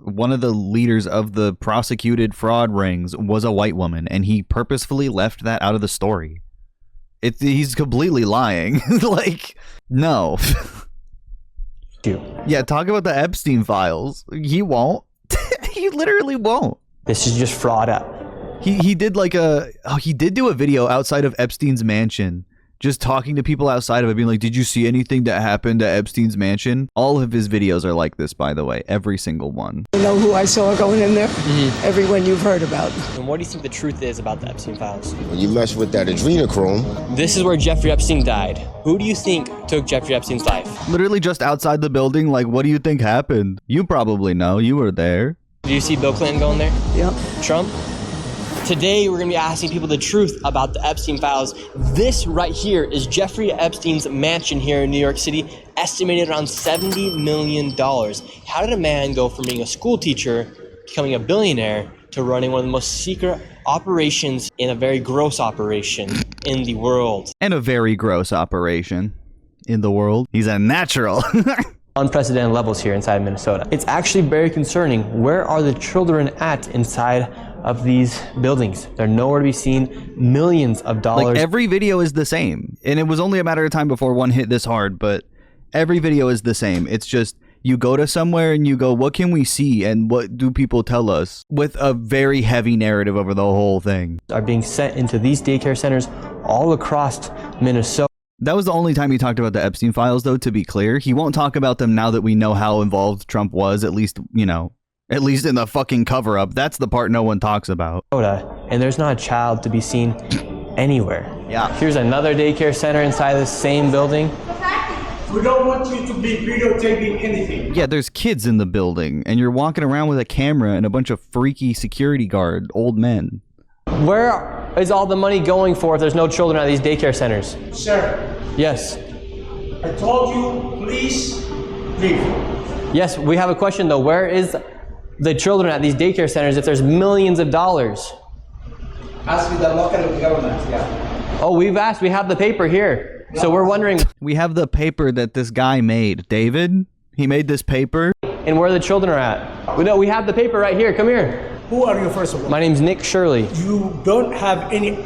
one of the leaders of the prosecuted fraud rings was a white woman, and he purposefully left that out of the story. He's completely lying. Like, no. Yeah, talk about the Epstein files. He won't. He literally won't. This is just fraud up. He did he did do a video outside of Epstein's mansion, just talking to people outside of it, being like, did you see anything that happened at Epstein's mansion? All of his videos are like this, by the way, every single one. You know who I saw going in there? Everyone you've heard about. And what do you think the truth is about the Epstein files? When you mess with that adrenochrome. This is where Jeffrey Epstein died. Who do you think took Jeffrey Epstein's life? Literally just outside the building, like, what do you think happened? You probably know, you were there. Do you see Bill Clinton going there? Yep. Trump? Today, we're going to be asking people the truth about the Epstein files. This right here is Jeffrey Epstein's mansion here in New York City, estimated around $70 million. How did a man go from being a school teacher, becoming a billionaire, to running one of the most secret operations in a very gross operation in the world? And a very gross operation in the world. He's a natural. Unprecedented levels here inside of Minnesota. It's actually very concerning. Where are the children at inside of these buildings? They're nowhere to be seen. Millions of dollars. Like, every video is the same. And it was only a matter of time before one hit this hard, but every video is the same. It's just, you go to somewhere and you go, what can we see and what do people tell us? With a very heavy narrative over the whole thing. Are being sent into these daycare centers all across Minnesota. That was the only time he talked about the Epstein files, though, to be clear. He won't talk about them now that we know how involved Trump was, at least, you know, at least in the fucking cover-up. That's the part no one talks about. And there's not a child to be seen anywhere. Yeah. Here's another daycare center inside the same building. We don't want you to be videotaping anything. Yeah, there's kids in the building, and you're walking around with a camera and a bunch of freaky security guard old men. Where is all the money going for if there's no children at these daycare centers? Sir. Yes. I told you, please leave. Yes, we have a question though. Where is the children at these daycare centers if there's millions of dollars? Ask the local government, yeah. Oh, we've asked. We have the paper here. So we're wondering. We have the paper that this guy made. David, he made this paper. And where the children are at. We have the paper right here. Come here. Who are you, first of all? My name's Nick Shirley. You don't have any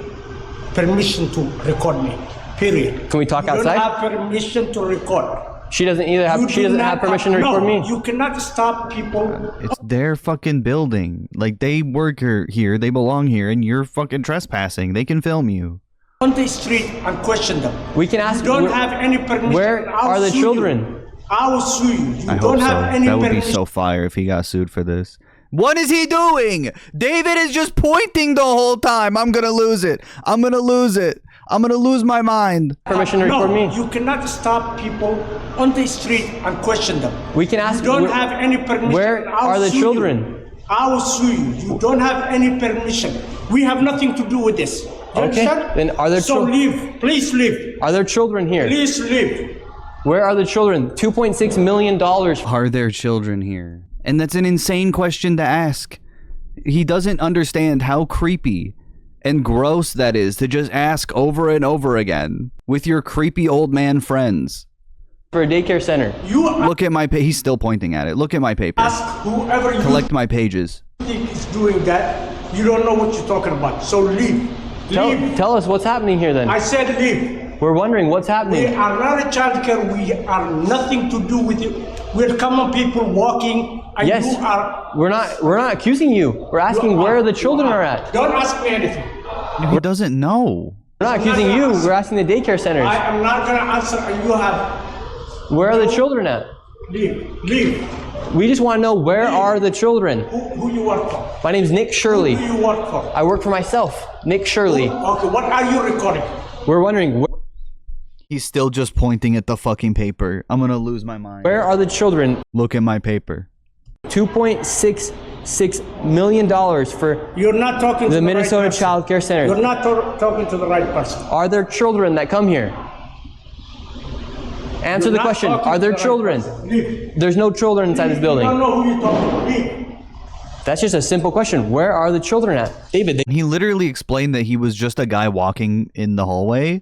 permission to record me, period. Can we talk outside? You don't have permission to record. She doesn't either have. She doesn't have permission to record me. You cannot stop people. It's their fucking building. Like, they work here, they belong here, and you're fucking trespassing. They can film you. On the street and question them. We can ask. You don't have any permission. Where are the children? I will sue you. I hope so. That would be so fire if he got sued for this. What is he doing? David is just pointing the whole time. I'm gonna lose it. I'm gonna lose it. I'm gonna lose my mind. Permission to record me. You cannot stop people on the street and question them. We can ask. You don't have any permission. Where are the children? I will sue you. You don't have any permission. We have nothing to do with this. You understand? Then are there children? So leave. Please leave. Are there children here? Please leave. Where are the children? $2.6 million. Are there children here? And that's an insane question to ask. He doesn't understand how creepy and gross that is to just ask over and over again with your creepy old man friends. For a daycare center. Look at my he's still pointing at it. Look at my paper. Ask whoever you collect my pages. think is doing that. You don't know what you're talking about. So leave. Leave. Tell us what's happening here then. I said leave. We're wondering what's happening. We are not a child care. We are nothing to do with you. We're common people walking. And yes. You are. We're not accusing you. We're asking where the children are at. Don't ask me anything. He doesn't know. We're not accusing you. We're asking the daycare centers. I am not going to answer. You have. Where are the children at? Leave. Leave. We just want to know where are the children. Who you work for? My name's Nick Shirley. Who do you work for? I work for myself. Nick Shirley. Okay, what are you recording? We're wondering He's still just pointing at the fucking paper. I'm gonna lose my mind. where are the children? Look at my paper. $2.66 million for You're not talking the to Minnesota right person. Child Care Center. You're not talking to the right person. Are there children that come here? Answer the question. Are there children? There's no children inside this building. I don't know who you're talking to. Leave. That's just a simple question. Where are the children at? David, He literally explained that he was just a guy walking in the hallway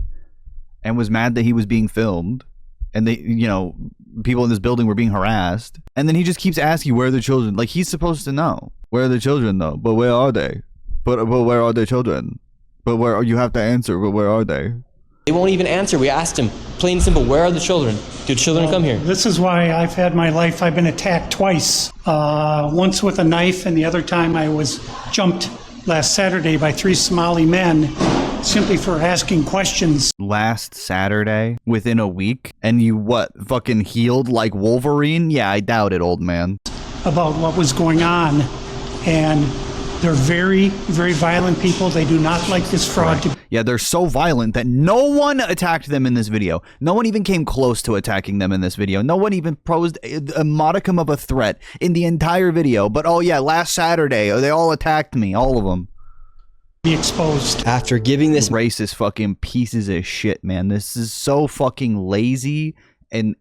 and was mad that he was being filmed. And they, you know, people in this building were being harassed. And then he just keeps asking, where are the children? Like, he's supposed to know. Where are the children, though? But where are they? But where are the children? But where you have to answer, but where are they? they won't even answer. We asked him, plain and simple, where are the children? Do children come here? This is why I've had my life. I've been attacked twice. Once with a knife, and the other time I was jumped last Saturday by 3 Somali men simply for asking questions. Last Saturday, within a week, and you what, fucking healed like Wolverine? Yeah, I doubt it, old man. About what was going on, and they're very, very violent people. They do not like this fraud to. Yeah, they're so violent that no one attacked them in this video. No one even came close to attacking them in this video. No one even posed a modicum of a threat in the entire video. But oh yeah, last Saturday, they all attacked me, all of them. Be exposed. After giving this racist fucking pieces of shit, man. This is so fucking lazy and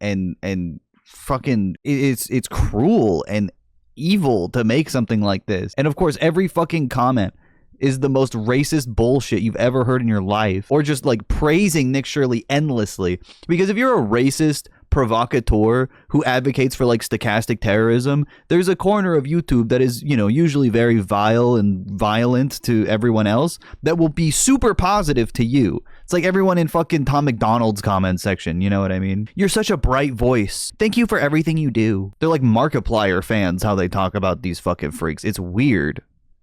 fucking it's cruel and evil to make something like this. And of course, every fucking comment is the most racist bullshit you've ever heard in your life, or just like praising Nick Shirley endlessly. Because if you're a racist provocateur who advocates for like stochastic terrorism, there's a corner of YouTube that is, you know, usually very vile and violent to everyone else that will be super positive to you. It's like everyone in fucking Tom McDonald's comment section, you know what I mean? You're such a bright voice. Thank you for everything you do. They're like Markiplier fans, how they talk about these fucking freaks. It's weird.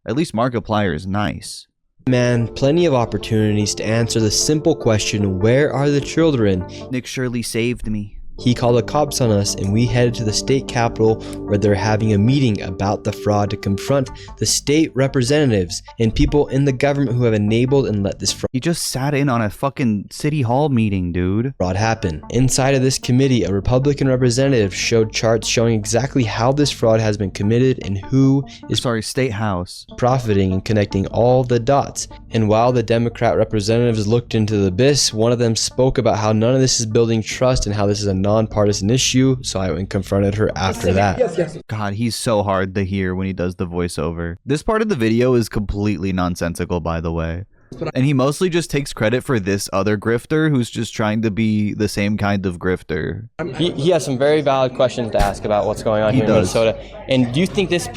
At least Markiplier is nice. Man, plenty of opportunities to answer the simple question, where are the children? Nick Shirley saved me. He called the cops on us, and we headed to the state capitol where they're having a meeting about the fraud to confront the state representatives and people in the government who have enabled and let this fraud. He just sat in on a fucking city hall meeting, dude. Fraud happen. Inside of this committee, a Republican representative showed charts showing exactly how this fraud has been committed and who is State House profiting and connecting all the dots. And while the Democrat representatives looked into the abyss, one of them spoke about how none of this is building trust and how this is a non-partisan issue. So I went and confronted her after that. God, he's so hard to hear when he does the voiceover. This part of the video is completely nonsensical, by the way. And he mostly just takes credit for this other grifter who's just trying to be the same kind of grifter. He has some very valid questions to ask about what's going on here in Minnesota. And do you think this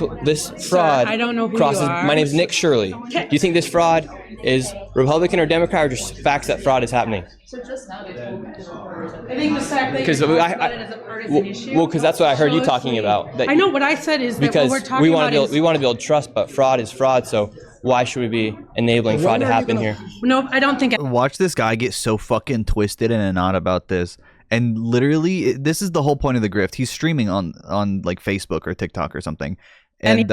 fraud I don't know who crosses? you are. My name's Nick Shirley. Do you think this fraud is Republican or Democrat, or just facts that fraud is happening? So just now they told me to I think the fact that Because you talked about it as a partisan issue. well, because that's what I heard you talking about. That I know what I said is that because what we're talking about is... we want to build trust, but fraud is fraud. So why should we be enabling fraud to happen here? No, I don't think... Watch this guy get so fucking twisted in a knot about this. And literally, this is the whole point of the grift. He's streaming on like Facebook or TikTok or something. And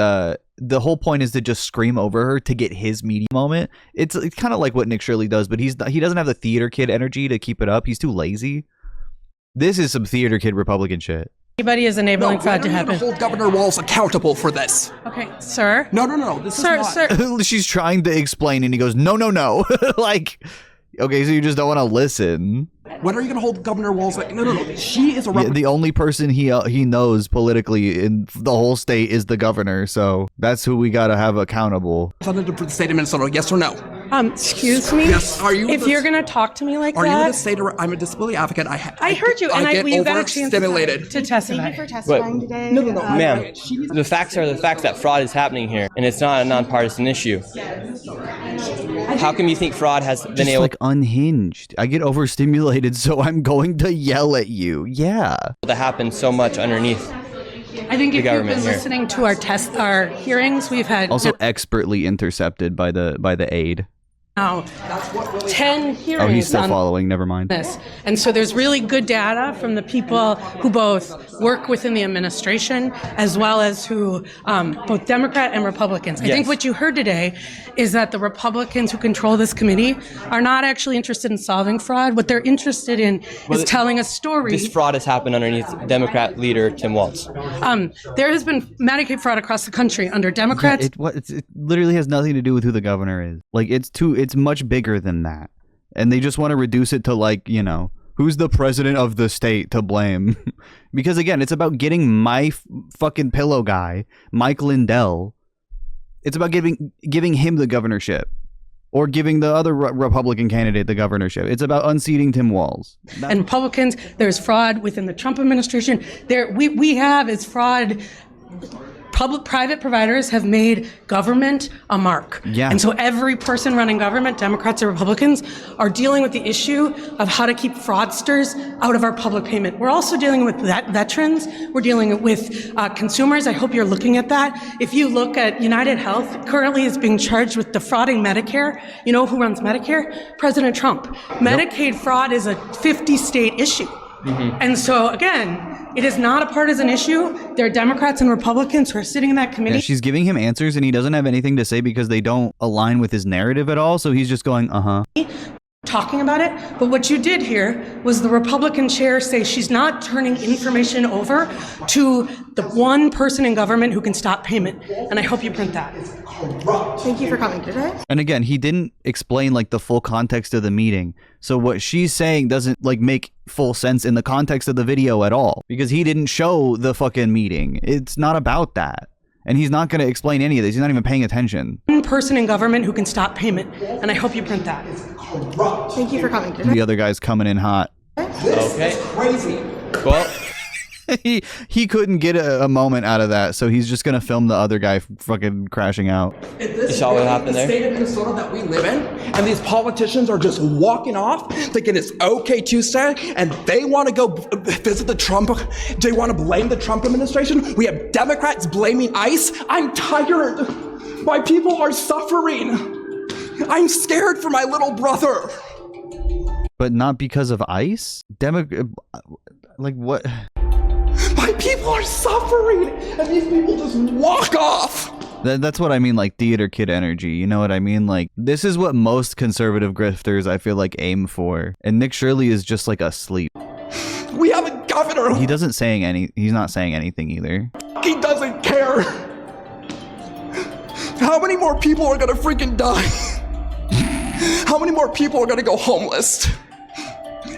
the whole point is to just scream over her to get his media moment. It's kind of like what Nick Shirley does, but he doesn't have the theater kid energy to keep it up. He's too lazy. This is some theater kid Republican shit. Anybody is enabling fraud to We're happen. going to hold Governor Walz accountable for this. Okay, sir. No. This is not. Sir. She's trying to explain and he goes, no. Like, okay, so you just don't want to listen. When are you going to hold Governor Walz? No. She is a the only person he knows politically in the whole state is the governor. So that's who we got to have accountable. representative for the state of Minnesota. Yes or no? Excuse me? Yes, are you If the- you're going to talk to me like Are that. you the state? I'm a disability advocate. I heard you, and I get you got a chance overstimulated. to testify. Thank you for testifying today. No, ma'am, the facts are the facts that fraud is happening here, and it's not a nonpartisan issue. How come you think fraud has been Just able like unhinged. I get overstimulated, so I'm going to yell at you. Yeah. to happen so much underneath? I think the if you've government been here. listening to our hearings, we've had Also expertly intercepted by the aide. now 10 hearings Oh, he's still on following. Never mind. this. And so there's really good data from the people who both work within the administration as well as who both Democrat and Republicans. I Yes. think what you heard today is that the Republicans who control this committee are not actually interested in solving fraud. What they're interested in is telling a story. This fraud has happened underneath Democrat leader Tim Walz. There has been Medicaid fraud across the country under Democrats. It literally has nothing to do with who the governor is. Like it's much bigger than that. And they just want to reduce it to like, you know, who's the president of the state to blame? Because again, it's about getting my fucking pillow guy, Mike Lindell. It's about giving him the governorship or giving the other Republican candidate the governorship. It's about unseating Tim Walz. And Republicans, there's fraud within the Trump administration. We have is fraud. Private providers have made government a mark. Yeah. And so every person running government, Democrats or Republicans, are dealing with the issue of how to keep fraudsters out of our public payment. We're also dealing with veterans. We're dealing with consumers. I hope you're looking at that. If you look at United Health, currently is being charged with defrauding Medicare. You know who runs Medicare? President Trump. Medicaid fraud is a 50-state issue. And so, again, it is not a partisan issue. There are Democrats and Republicans who are sitting in that committee. Yeah, she's giving him answers and he doesn't have anything to say because they don't align with his narrative at all. So he's just going, talking about it. But what you did here was the Republican chair say she's not turning information over to the one person in government who can stop payment. And I hope you print that. Thank you for coming today. And again, he didn't explain like the full context of the meeting. So what she's saying doesn't like make full sense in the context of the video at all because he didn't show the fucking meeting. It's not about that. And he's not going to explain any of this. He's not even paying attention. One person in government who can stop payment. And I hope you print that. Thank you for coming today. The other guy's coming in hot. Okay. Crazy. Well, he couldn't get a moment out of that, so he's just gonna film the other guy fucking crashing out. you saw what happened there? The state of Minnesota that we live in, and these politicians are just walking off thinking it's okay Tuesday, and they want to go visit the Trump. They want to blame the Trump administration. We have Democrats blaming ICE. I'm tired. My people are suffering. I'm scared for my little brother. But not because of ICE? Like what? My people are suffering, and these people just walk off. That's what I mean, like theater kid energy. You know what I mean? Like this is what most conservative grifters I feel like aim for. And Nick Shirley is just like asleep. We have a governor. He's not saying anything either. He doesn't care. How many more people are gonna freaking die? How many more people are gonna go homeless?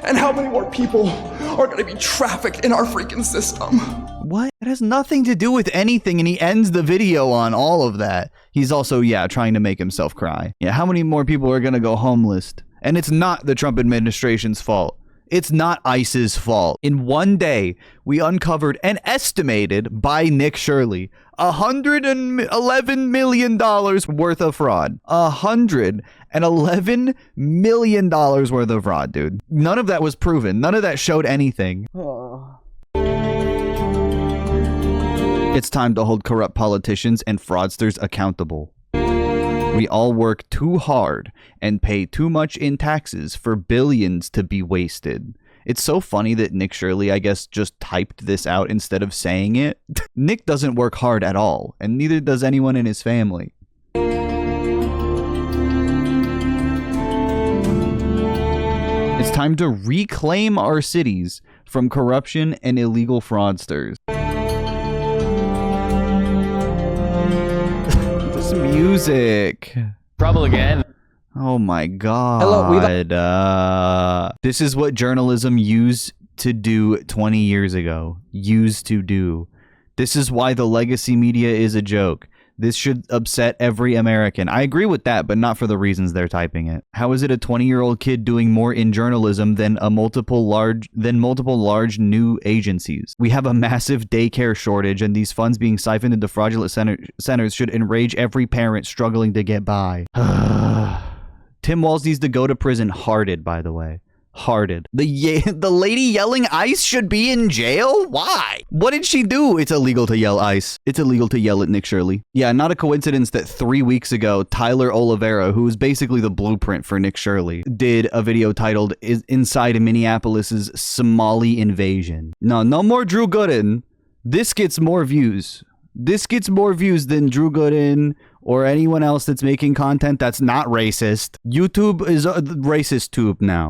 And how many more people are gonna be trafficked in our freaking system? What? It has nothing to do with anything, and he ends the video on all of that. He's also, trying to make himself cry. Yeah, how many more people are gonna go homeless? And it's not the Trump administration's fault. It's not ICE's fault. In one day, we uncovered and estimated by Nick Shirley $111 million worth of fraud. $111 million worth of fraud, dude. None of that was proven. None of that showed anything. It's time to hold corrupt politicians and fraudsters accountable. We all work too hard and pay too much in taxes for billions to be wasted. It's so funny that Nick Shirley, I guess, just typed this out instead of saying it. Nick doesn't work hard at all, and neither does anyone in his family. It's time to reclaim our cities from corruption and illegal fraudsters. This music. Trouble again. Oh my god. This is what journalism used to do 20 years ago. Used to do. This is why the legacy media is a joke. This should upset every American. I agree with that, but not for the reasons they're typing it. How is it a 20-year-old kid doing more in journalism than multiple large new agencies? We have a massive daycare shortage, and these funds being siphoned into fraudulent centers should enrage every parent struggling to get by. Tim Walz needs to go to prison. Hearted, by the way. Hearted. The lady yelling ICE should be in jail? Why? What did she do? It's illegal to yell ICE. It's illegal to yell at Nick Shirley. Yeah, not a coincidence that 3 weeks ago, Tyler Oliveira, who is basically the blueprint for Nick Shirley, did a video titled Inside Minneapolis's Somali Invasion. No more Drew Gooden. This gets more views. This gets more views than Drew Gooden or anyone else that's making content that's not racist. YouTube is a racist tube now.